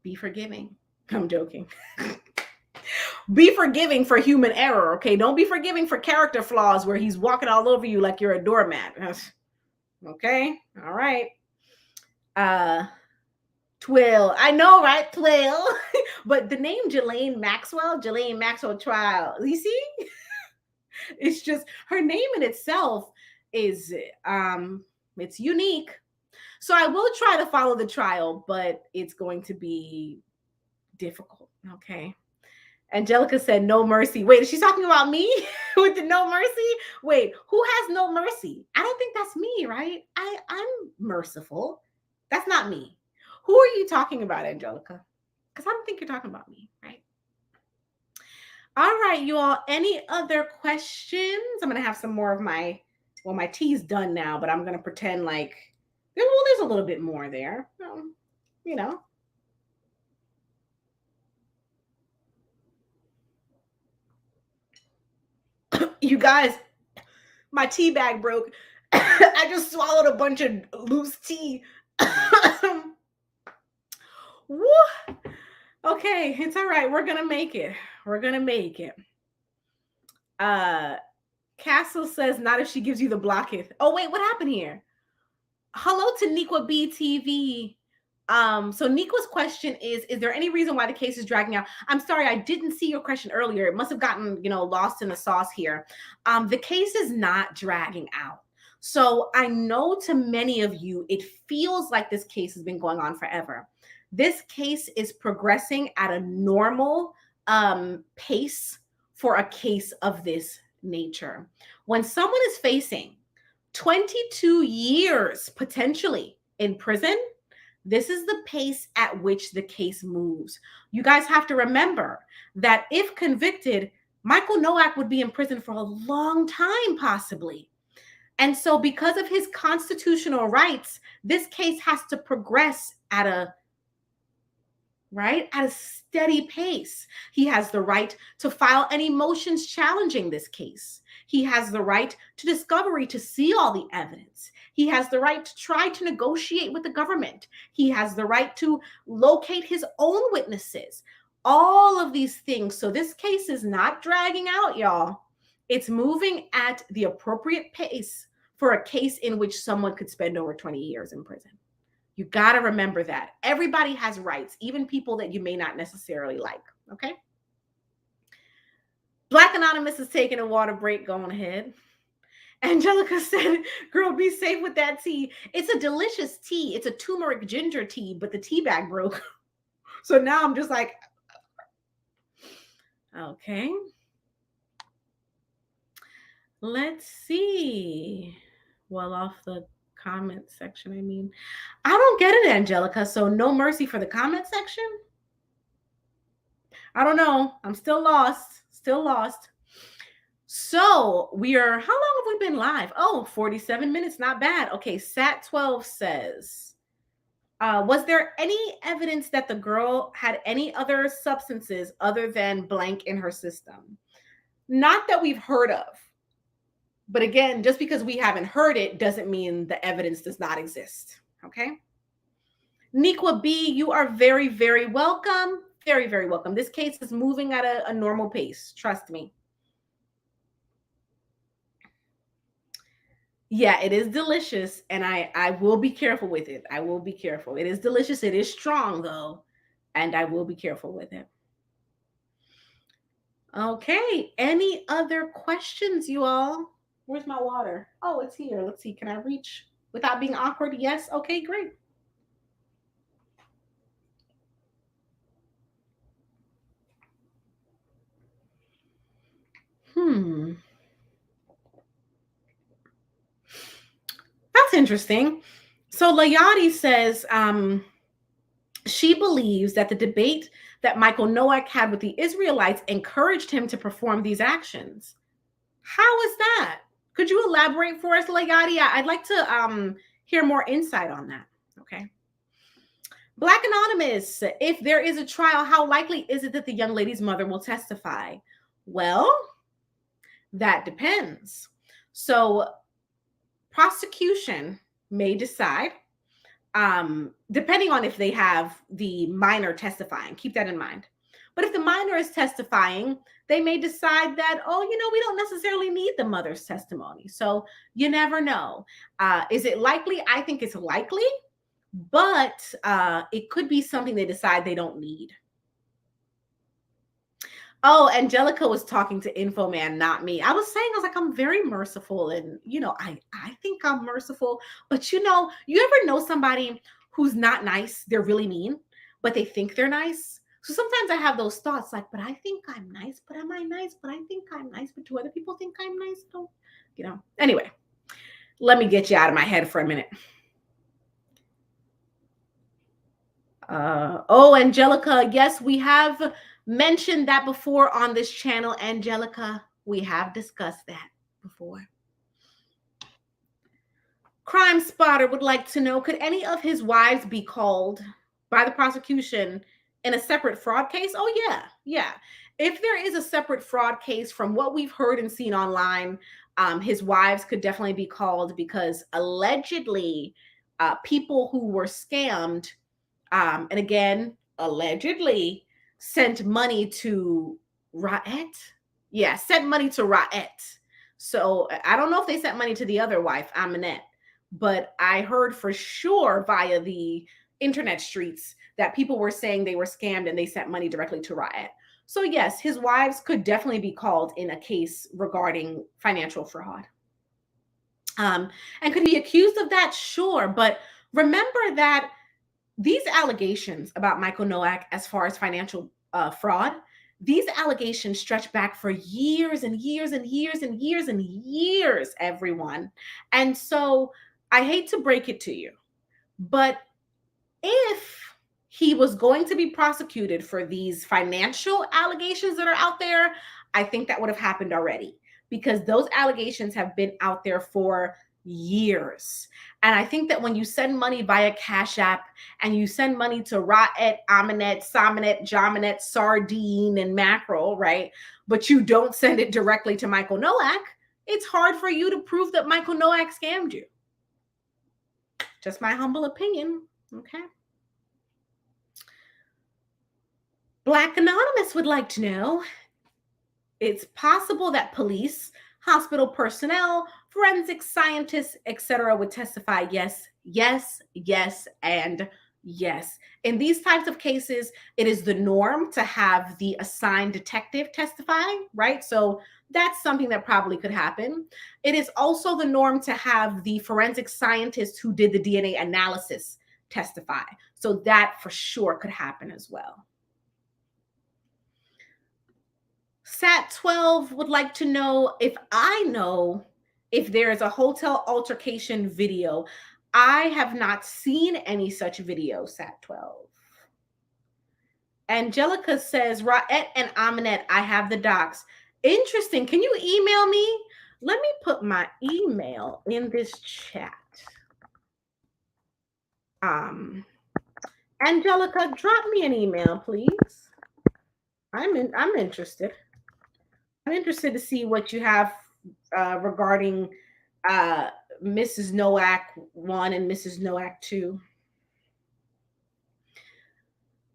be forgiving. I'm joking. Be forgiving for human error, okay? Don't be forgiving for character flaws where he's walking all over you like you're a doormat. Okay? All right. Twill. I know, right? Twill. But the name Ghislaine Maxwell trial. You see? It's just her name in itself is it's unique. So I will try to follow the trial, but it's going to be difficult. Okay. Angelica said no mercy. Wait, is she talking about me with the no mercy? Wait, who has no mercy? I don't think that's me, right? I'm merciful. That's not me. Who are you talking about, Angelica? Because I don't think you're talking about me, right? All right, you all. Any other questions? I'm going to have some more of my tea's done now, but I'm going to pretend like, there's a little bit more there. You guys, my tea bag broke. I just swallowed a bunch of loose tea. Woo. Okay, it's all right. We're going to make it. Castle says, not if she gives you the blocketh. Oh, wait, what happened here? Hello to Nikwa BTV. So Nikwa's question is there any reason why the case is dragging out? I'm sorry, I didn't see your question earlier. It must have gotten, lost in the sauce here. The case is not dragging out. So I know to many of you, it feels like this case has been going on forever. This case is progressing at a normal pace for a case of this nature. When someone is facing 22 years potentially in prison, this is the pace at which the case moves. You guys have to remember that if convicted, Michael Nowak would be in prison for a long time, possibly. And so because of his constitutional rights, this case has to progress at a steady pace. He has the right to file any motions challenging this case. He has the right to discovery to see all the evidence. He has the right to try to negotiate with the government. He has the right to locate his own witnesses. All of these things. So this case is not dragging out, y'all. It's moving at the appropriate pace for a case in which someone could spend over 20 years in prison. You got to remember that. Everybody has rights, even people that you may not necessarily like, okay? Black Anonymous is taking a water break. Going ahead. Angelica said, girl, be safe with that tea. It's a delicious tea. It's a turmeric ginger tea, but the tea bag broke. So now I'm just like, okay. Let's see. Well, off the comment section, I mean, I don't get it, Angelica. So no mercy for the comment section? I don't know. I'm still lost. Still lost. So how long have we been live? Oh, 47 minutes. Not bad. Okay. Sat12 says, was there any evidence that the girl had any other substances other than blank in her system? Not that we've heard of. But again, just because we haven't heard it doesn't mean the evidence does not exist. Okay. Nikwa B, you are very, very welcome. Very, very welcome. This case is moving at a normal pace. Trust me. Yeah, it is delicious. And I will be careful with it. I will be careful. It is delicious. It is strong though. And I will be careful with it. Okay. Any other questions, you all? Where's my water? Oh, it's here. Let's see. Can I reach without being awkward? Yes. Okay, great. That's interesting. So Layati says she believes that the debate that Michael Nowak had with the Israelites encouraged him to perform these actions. How is that? Could you elaborate for us, Layati? I'd like to hear more insight on that. Okay. Black Anonymous, if there is a trial, how likely is it that the young lady's mother will testify? Well, that depends. So prosecution may decide, depending on if they have the minor testifying. Keep that in mind. But if the minor is testifying, they may decide that, oh, we don't necessarily need the mother's testimony. So you never know. Is it likely? I think it's likely, but it could be something they decide they don't need. Oh, Angelica was talking to Infoman, not me. I was like, I'm very merciful. And, I think I'm merciful. But, you ever know somebody who's not nice? They're really mean, but they think they're nice. So sometimes I have those thoughts like, but I think I'm nice, but am I nice? But I think I'm nice, but do other people think I'm nice? Don't, Anyway, let me get you out of my head for a minute. Angelica, yes, we have mentioned that before on this channel. Angelica, we have discussed that before. Crime Spotter would like to know, could any of his wives be called by the prosecution in a separate fraud case? Oh, yeah. If there is a separate fraud case, from what we've heard and seen online, his wives could definitely be called, because allegedly people who were scammed, and again, allegedly sent money to Ra'et. Yeah, sent money to Ra'et. So I don't know if they sent money to the other wife, Aminette, but I heard for sure via the internet streets that people were saying they were scammed and they sent money directly to Ra'et. So yes, his wives could definitely be called in a case regarding financial fraud. And could he be accused of that? Sure. But remember that these allegations about Michael Nowak as far as financial fraud, These allegations stretch back for years and years and years and years and years, everyone. And so I hate to break it to you, but if he was going to be prosecuted for these financial allegations that are out there, I think that would have happened already, because those allegations have been out there for years. And I think that when you send money via Cash App and you send money to Ra'et, Aminet, Saminet, Jaminet, Sardine, and Mackerel, right? But you don't send it directly to Michael Nowak, it's hard for you to prove that Michael Nowak scammed you. Just my humble opinion, okay? Black Anonymous would like to know, it's possible that police, hospital personnel, forensic scientists, etc. would testify yes, yes, yes, and yes. In these types of cases, it is the norm to have the assigned detective testify, right? So that's something that probably could happen. It is also the norm to have the forensic scientist who did the DNA analysis testify. So that for sure could happen as well. Sat12 would like to know if I know if there is a hotel altercation video. I have not seen any such video, Sat12. Angelica says, Ra'et and Aminet, I have the docs. Interesting. Can you email me? Let me put my email in this chat. Angelica, drop me an email, please. I'm interested. I'm interested to see what you have regarding Mrs. Nowak 1 and Mrs. Nowak 2.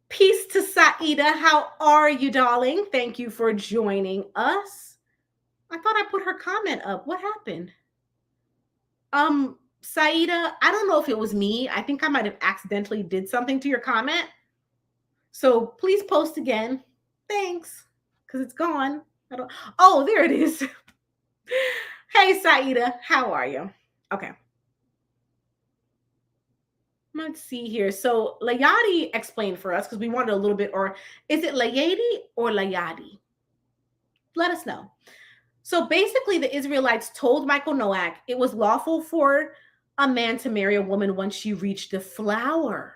Peace to Saida. How are you, darling? Thank you for joining us. I thought I put her comment up. What happened? Saida, I don't know if it was me. I think I might have accidentally did something to your comment. So please post again. Thanks, because it's gone. Oh, there it is. Hey, Saida, how are you? Okay. Let's see here. So Layadi explained for us, because we wanted a little bit, or is it Layadi or Layadi? Let us know. So basically, the Israelites told Michael Nowak it was lawful for a man to marry a woman once she reached the flower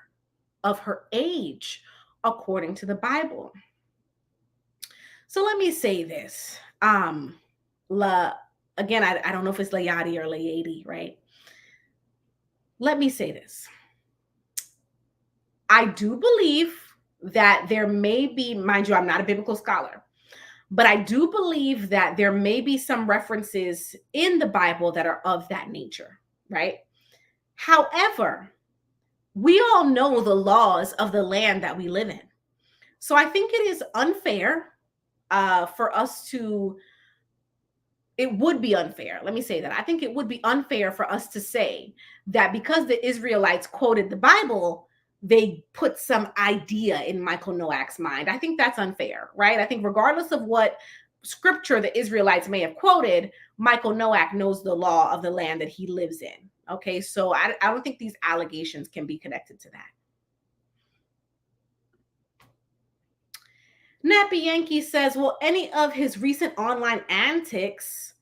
of her age, according to the Bible. So let me say this. Again, I don't know if it's Layadi or Layadi, right? Let me say this. I do believe that there may be, mind you, I'm not a biblical scholar, but I do believe that there may be some references in the Bible that are of that nature, right? However, we all know the laws of the land that we live in. So I think it is unfair for us to, it would be unfair. Let me say that. I think it would be unfair for us to say that because the Israelites quoted the Bible, they put some idea in Michael Nowak's mind. I think that's unfair, right? I think regardless of what scripture the Israelites may have quoted, Michael Nowak knows the law of the land that he lives in. Okay, so I don't think these allegations can be connected to that. Nappy Yankee says, will any of his recent online antics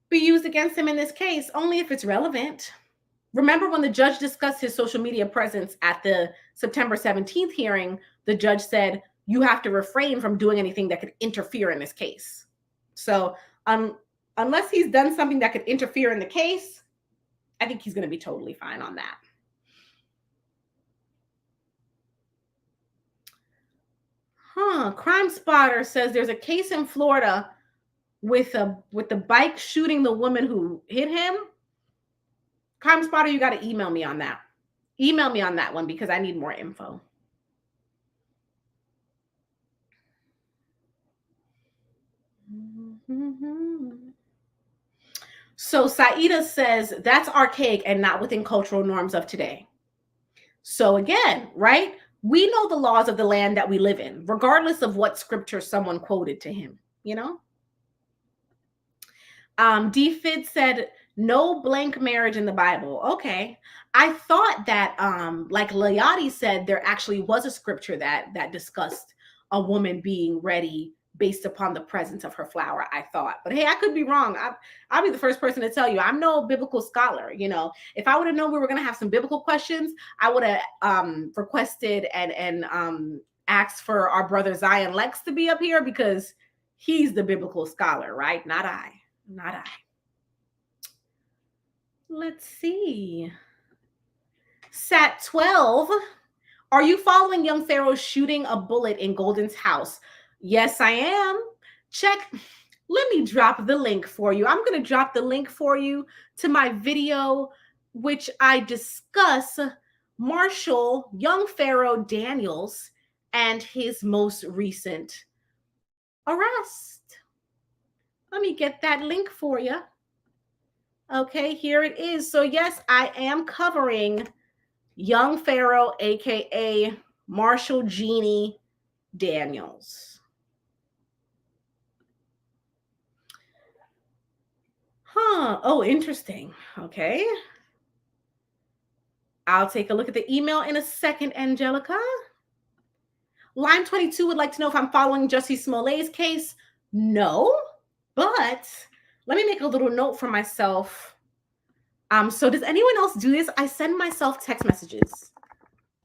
be used against him in this case? Only if it's relevant. Remember when the judge discussed his social media presence at the September 17th hearing, the judge said, you have to refrain from doing anything that could interfere in this case. So unless he's done something that could interfere in the case, I think he's going to be totally fine on that. Crime Spotter says there's a case in Florida with the bike shooting the woman who hit him. Crime Spotter, you got to email me on that. Email me on that one because I need more info. So Saida says that's archaic and not within cultural norms of today. So again, right? We know the laws of the land that we live in, regardless of what scripture someone quoted to him, you know? DFID said, no blank marriage in the Bible. Okay. I thought that, like Layadi said, there actually was a scripture that discussed a woman being ready based upon the presence of her flower, I thought. But hey, I could be wrong. I'll be the first person to tell you I'm no biblical scholar. You know, if I would have known we were going to have some biblical questions, I would have requested and asked for our brother Zion Lex to be up here, because he's the biblical scholar, right? Not I. Not I. Let's see. Sat 12. Are you following young Pharaoh shooting a bullet in Golden's house? Yes, I am. Check. Let me drop the link for you. I'm going to drop the link for you to my video, which I discuss Marshall, young Pharaoh Daniels, and his most recent arrest. Let me get that link for you. Okay, here it is. So yes, I am covering young Pharaoh, aka Marshall Jeannie Daniels. Oh, interesting. Okay. I'll take a look at the email in a second, Angelica. Line 22 would like to know if I'm following Jussie Smollett's case. No, but let me make a little note for myself. So does anyone else do this? I send myself text messages.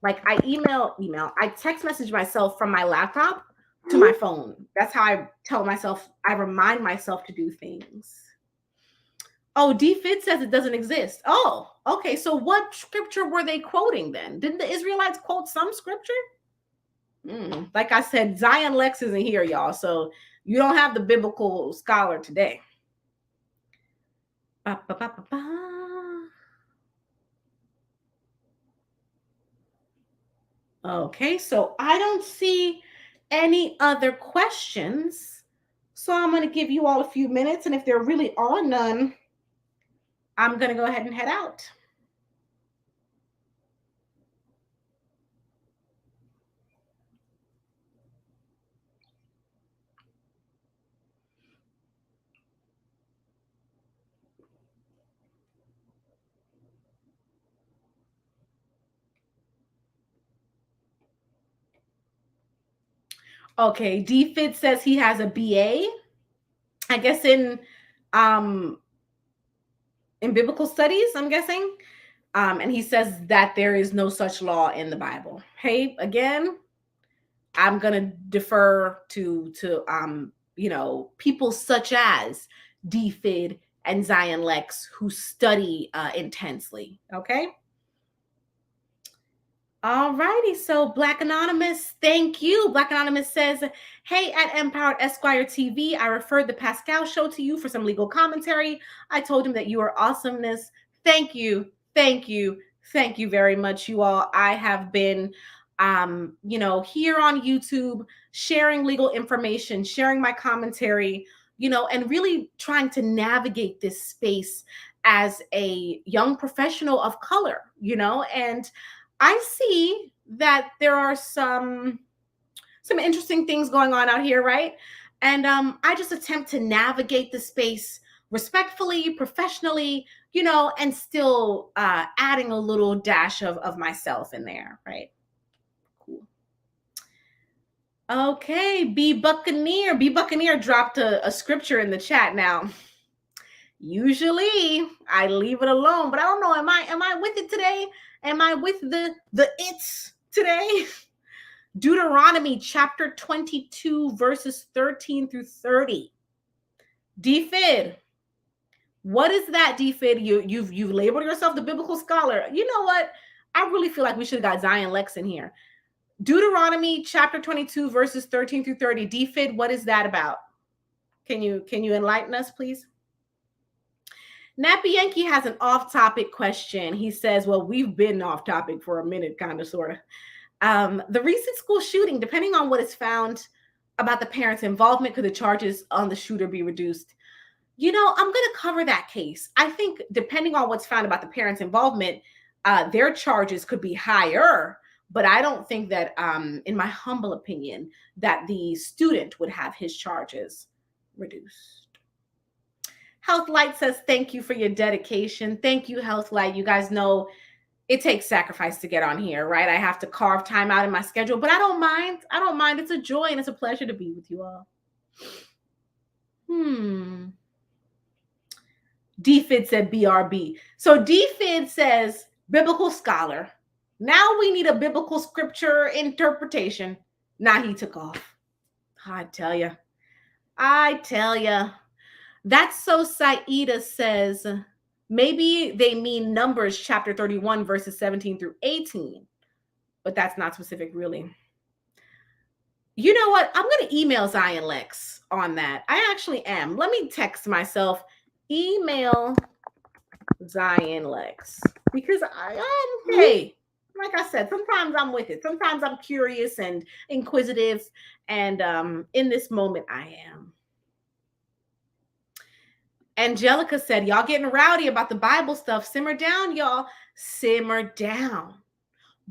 Like I I text message myself from my laptop to my phone. That's how I tell myself, I remind myself to do things. Oh, D-Fit says it doesn't exist. Oh, okay. So what scripture were they quoting then? Didn't the Israelites quote some scripture? Like I said, Zion Lex isn't here, y'all. So you don't have the biblical scholar today. Ba, ba, ba, ba, ba. Okay, so I don't see any other questions. So I'm going to give you all a few minutes. And if there really are none, I'm going to go ahead and head out. Okay, D-Fit says he has a BA, I guess in biblical studies, I'm guessing. And he says that there is no such law in the Bible. Hey, again, I'm gonna defer to people such as D-Fid and Zion Lex who study intensely. Okay. All righty. So Black Anonymous, thank you. Black Anonymous says, hey, at Empowered Esquire TV, I referred the Pascal show to you for some legal commentary. I told him that you are awesomeness. Thank you. Thank you. Thank you very much, you all. I have been, here on YouTube, sharing legal information, sharing my commentary, and really trying to navigate this space as a young professional of color, and I see that there are some interesting things going on out here, right? And I just attempt to navigate the space respectfully, professionally, and still adding a little dash of myself in there, right? Cool. Okay, B Buccaneer dropped a scripture in the chat now. Usually I leave it alone, but I don't know. Am I with it today? Am I with the it's today? Deuteronomy chapter 22, verses 13 through 30. D-Fid. What is that, D-Fid? You've labeled yourself the biblical scholar. You know what? I really feel like we should have got Zion Lex in here. Deuteronomy chapter 22, verses 13 through 30. D-Fid, what is that about? Can you enlighten us, please? Nappy Yankee has an off-topic question. He says, well, we've been off topic for a minute, kind of, sort of. The recent school shooting, depending on what is found about the parents' involvement, could the charges on the shooter be reduced? I'm going to cover that case. I think depending on what's found about the parents' involvement, their charges could be higher, but I don't think that, in my humble opinion, that the student would have his charges reduced. Health Light says, thank you for your dedication. Thank you, Health Light. You guys know it takes sacrifice to get on here, right? I have to carve time out in my schedule, but I don't mind. I don't mind. It's a joy and it's a pleasure to be with you all. DFID said BRB. So DFID says biblical scholar. Now we need a biblical scripture interpretation. Now he took off. I tell you. That's so Saida says, maybe they mean Numbers chapter 31, verses 17 through 18. But that's not specific, really. You know what? I'm going to email Zion Lex on that. I actually am. Let me text myself, email Zion Lex. Because hey, like I said, sometimes I'm with it. Sometimes I'm curious and inquisitive. And in this moment, I am. Angelica said, y'all getting rowdy about the Bible stuff. Simmer down, y'all. Simmer down.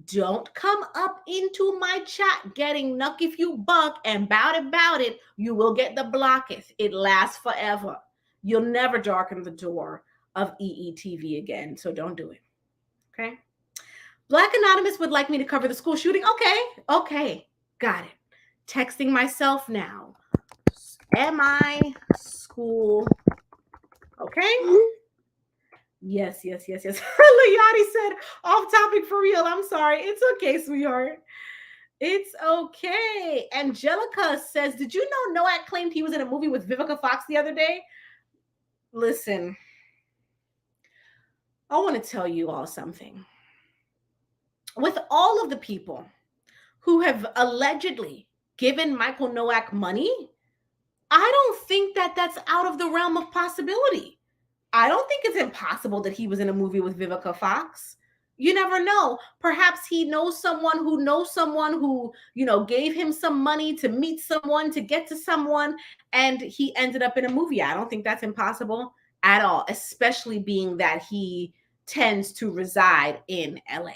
Don't come up into my chat getting nuck if you buck and bout it. You will get the blocketh. It lasts forever. You'll never darken the door of EETV again. So don't do it. Okay. Black Anonymous would like me to cover the school shooting. Okay. Got it. Texting myself now. Am I school? Okay. Yes. Leotti said, off topic for real. I'm sorry. It's okay, sweetheart. It's okay. Angelica says, did you know Noack claimed he was in a movie with Vivica Fox the other day? Listen, I want to tell you all something. With all of the people who have allegedly given Michael Noack money, I don't think that that's out of the realm of possibility. I don't think it's impossible that he was in a movie with Vivica Fox. You never know. Perhaps he knows someone who, gave him some money to meet someone, to get to someone, and he ended up in a movie. I don't think that's impossible at all, especially being that he tends to reside in LA.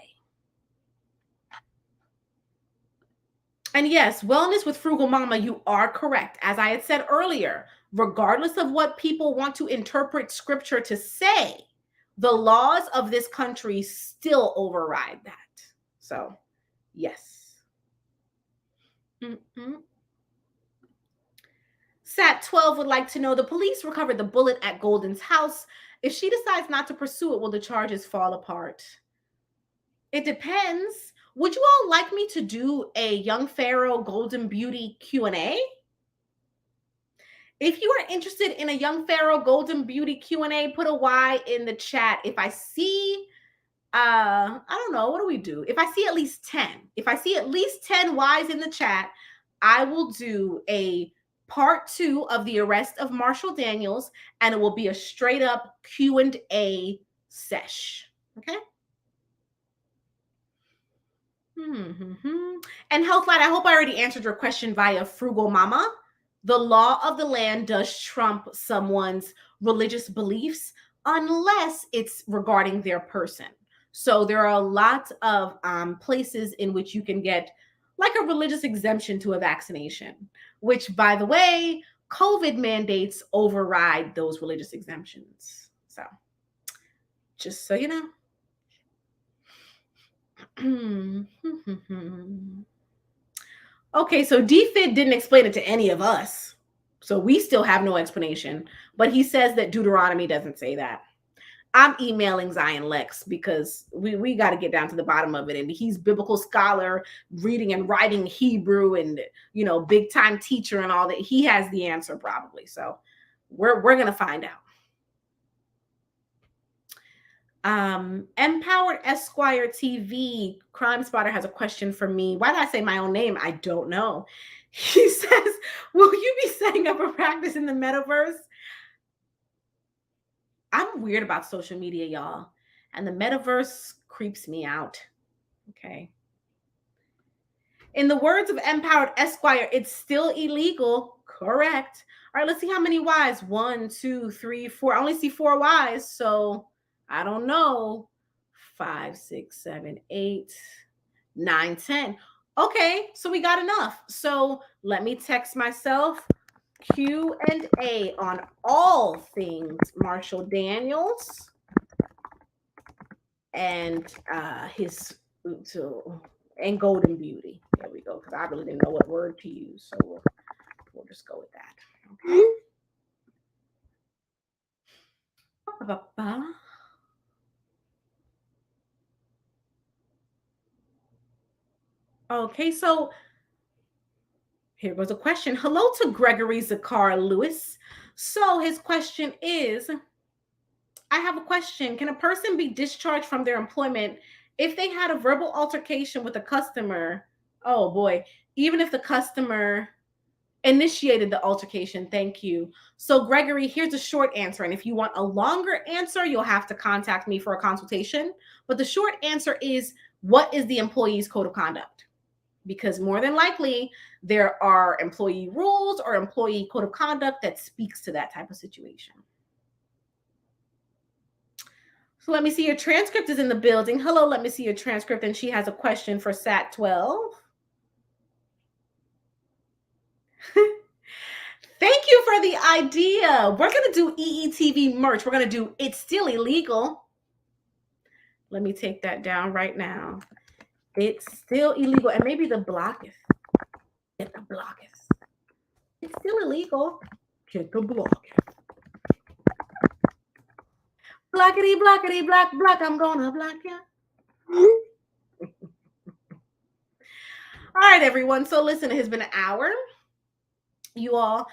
And yes, wellness with Frugal Mama, you are correct. As I had said earlier, regardless of what people want to interpret scripture to say, the laws of this country still override that. So, yes. Sat 12 would like to know, the police recovered the bullet at Golden's house. If she decides not to pursue it, will the charges fall apart? It depends. Would you all like me to do a Young Pharaoh Golden Beauty Q&A? If you are interested in a Young Pharaoh Golden Beauty Q&A, put a Y in the chat. If I see, I don't know, what do we do? If I see at least 10, if I see at least 10 Ys in the chat, I will do a part 2 of the arrest of Marshall Daniels, and it will be a straight up Q&A sesh. Okay? And Healthlight, I hope I already answered your question via Frugal Mama. The law of the land does trump someone's religious beliefs unless it's regarding their person. So there are a lot of places in which you can get like a religious exemption to a vaccination, which, by the way, COVID mandates override those religious exemptions. So just so you know. Okay, so DFID didn't explain it to any of us. So we still have no explanation. But he says that Deuteronomy doesn't say that. I'm emailing Zion Lex because we got to get down to the bottom of it. And he's biblical scholar, reading and writing Hebrew, and big time teacher and all that. He has the answer probably. So we're gonna find out. Empowered Esquire TV Crime Spotter has a question for me. Why did I say my own name? I don't know. He says, will you be setting up a practice in the metaverse? I'm weird about social media, y'all, and the metaverse creeps me out. Okay. In the words of Empowered Esquire, it's still illegal. Correct. All right, let's see how many Ys. 1, 2, 3, 4. I only see 4 Ys, so I don't know. 5, 6, 7, 8, 9, 10. Okay, so we got enough. So let me text myself Q&A on all things Marshall Daniels. and and Golden Beauty. There we go. Because I really didn't know what word to use, so we'll just go with that. Okay. Okay, so here goes a question. Hello to Gregory Zakar Lewis. So his question is, I have a question. Can a person be discharged from their employment if they had a verbal altercation with a customer? Oh boy, even if the customer initiated the altercation. Thank you. So Gregory, here's a short answer. And if you want a longer answer, you'll have to contact me for a consultation. But the short answer is, what is the employee's code of conduct? Because more than likely, there are employee rules or employee code of conduct that speaks to that type of situation. So let me see, your transcript is in the building. Hello, let me see your transcript. And she has a question for SAT 12. Thank you for the idea. We're going to do EETV merch. We're going to do It's Still Illegal. Let me take that down right now. It's still illegal. And maybe the blocketh. Get the blocketh. It's still illegal. Get the blocketh. Blockety, blockety, block, block. I'm going to block you. All right, everyone. So listen, it has been an hour. You all,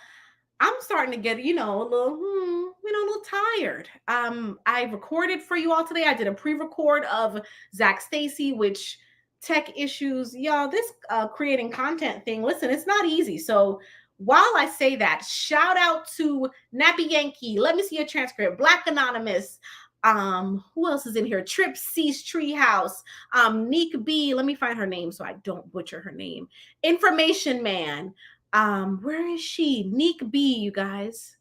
I'm starting to get, a little tired. I recorded for you all today. I did a pre-record of Zach Stacy, which tech issues, y'all, this creating content thing, listen, it's not easy. So while I say that, shout out to Nappy Yankee. Let me see your transcript. Black Anonymous. Who else is in here? Trip C's Treehouse. Neek B. Let me find her name so I don't butcher her name. Information Man. Where is she? Neek B, you guys.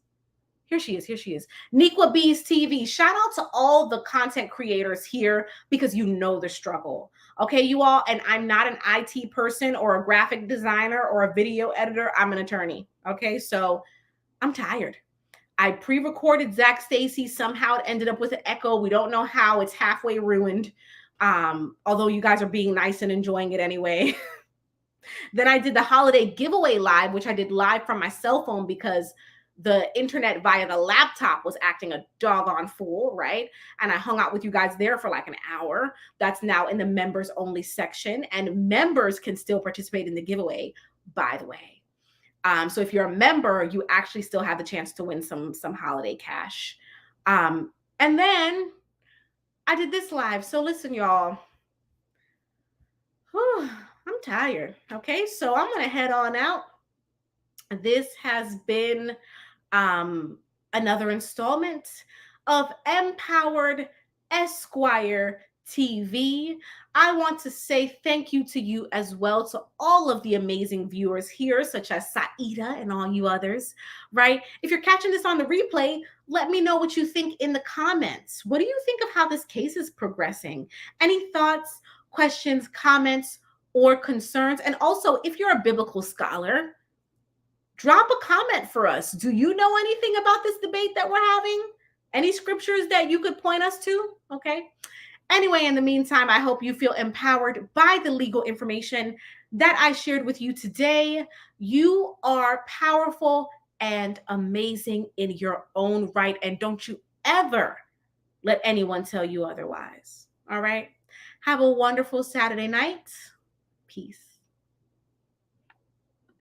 Here she is. Neekwa B's TV. Shout out to all the content creators here because you know the struggle. Okay, you all. And I'm not an IT person or a graphic designer or a video editor. I'm an attorney. Okay, so I'm tired. I pre-recorded Zach Stacy. Somehow it ended up with an echo. We don't know how. It's halfway ruined. Although you guys are being nice and enjoying it anyway. Then I did the holiday giveaway live, which I did live from my cell phone because the internet via the laptop was acting a doggone fool, right? And I hung out with you guys there for like an hour. That's now in the members only section, and members can still participate in the giveaway, by the way. So if you're a member, you actually still have the chance to win some holiday cash. And then I did this live. So listen, y'all. Whew, I'm tired. Okay, so I'm going to head on out. This has been another installment of Empowered Esquire TV. I want to say thank you to you as well, to all of the amazing viewers here, such as Saida and all you others, right? If you're catching this on the replay, let me know what you think in the comments. What do you think of how this case is progressing? Any thoughts, questions, comments, or concerns? And also, if you're a biblical scholar, drop a comment for us. Do you know anything about this debate that we're having? Any scriptures that you could point us to? Okay. Anyway, in the meantime, I hope you feel empowered by the legal information that I shared with you today. You are powerful and amazing in your own right. And don't you ever let anyone tell you otherwise. All right. Have a wonderful Saturday night. Peace.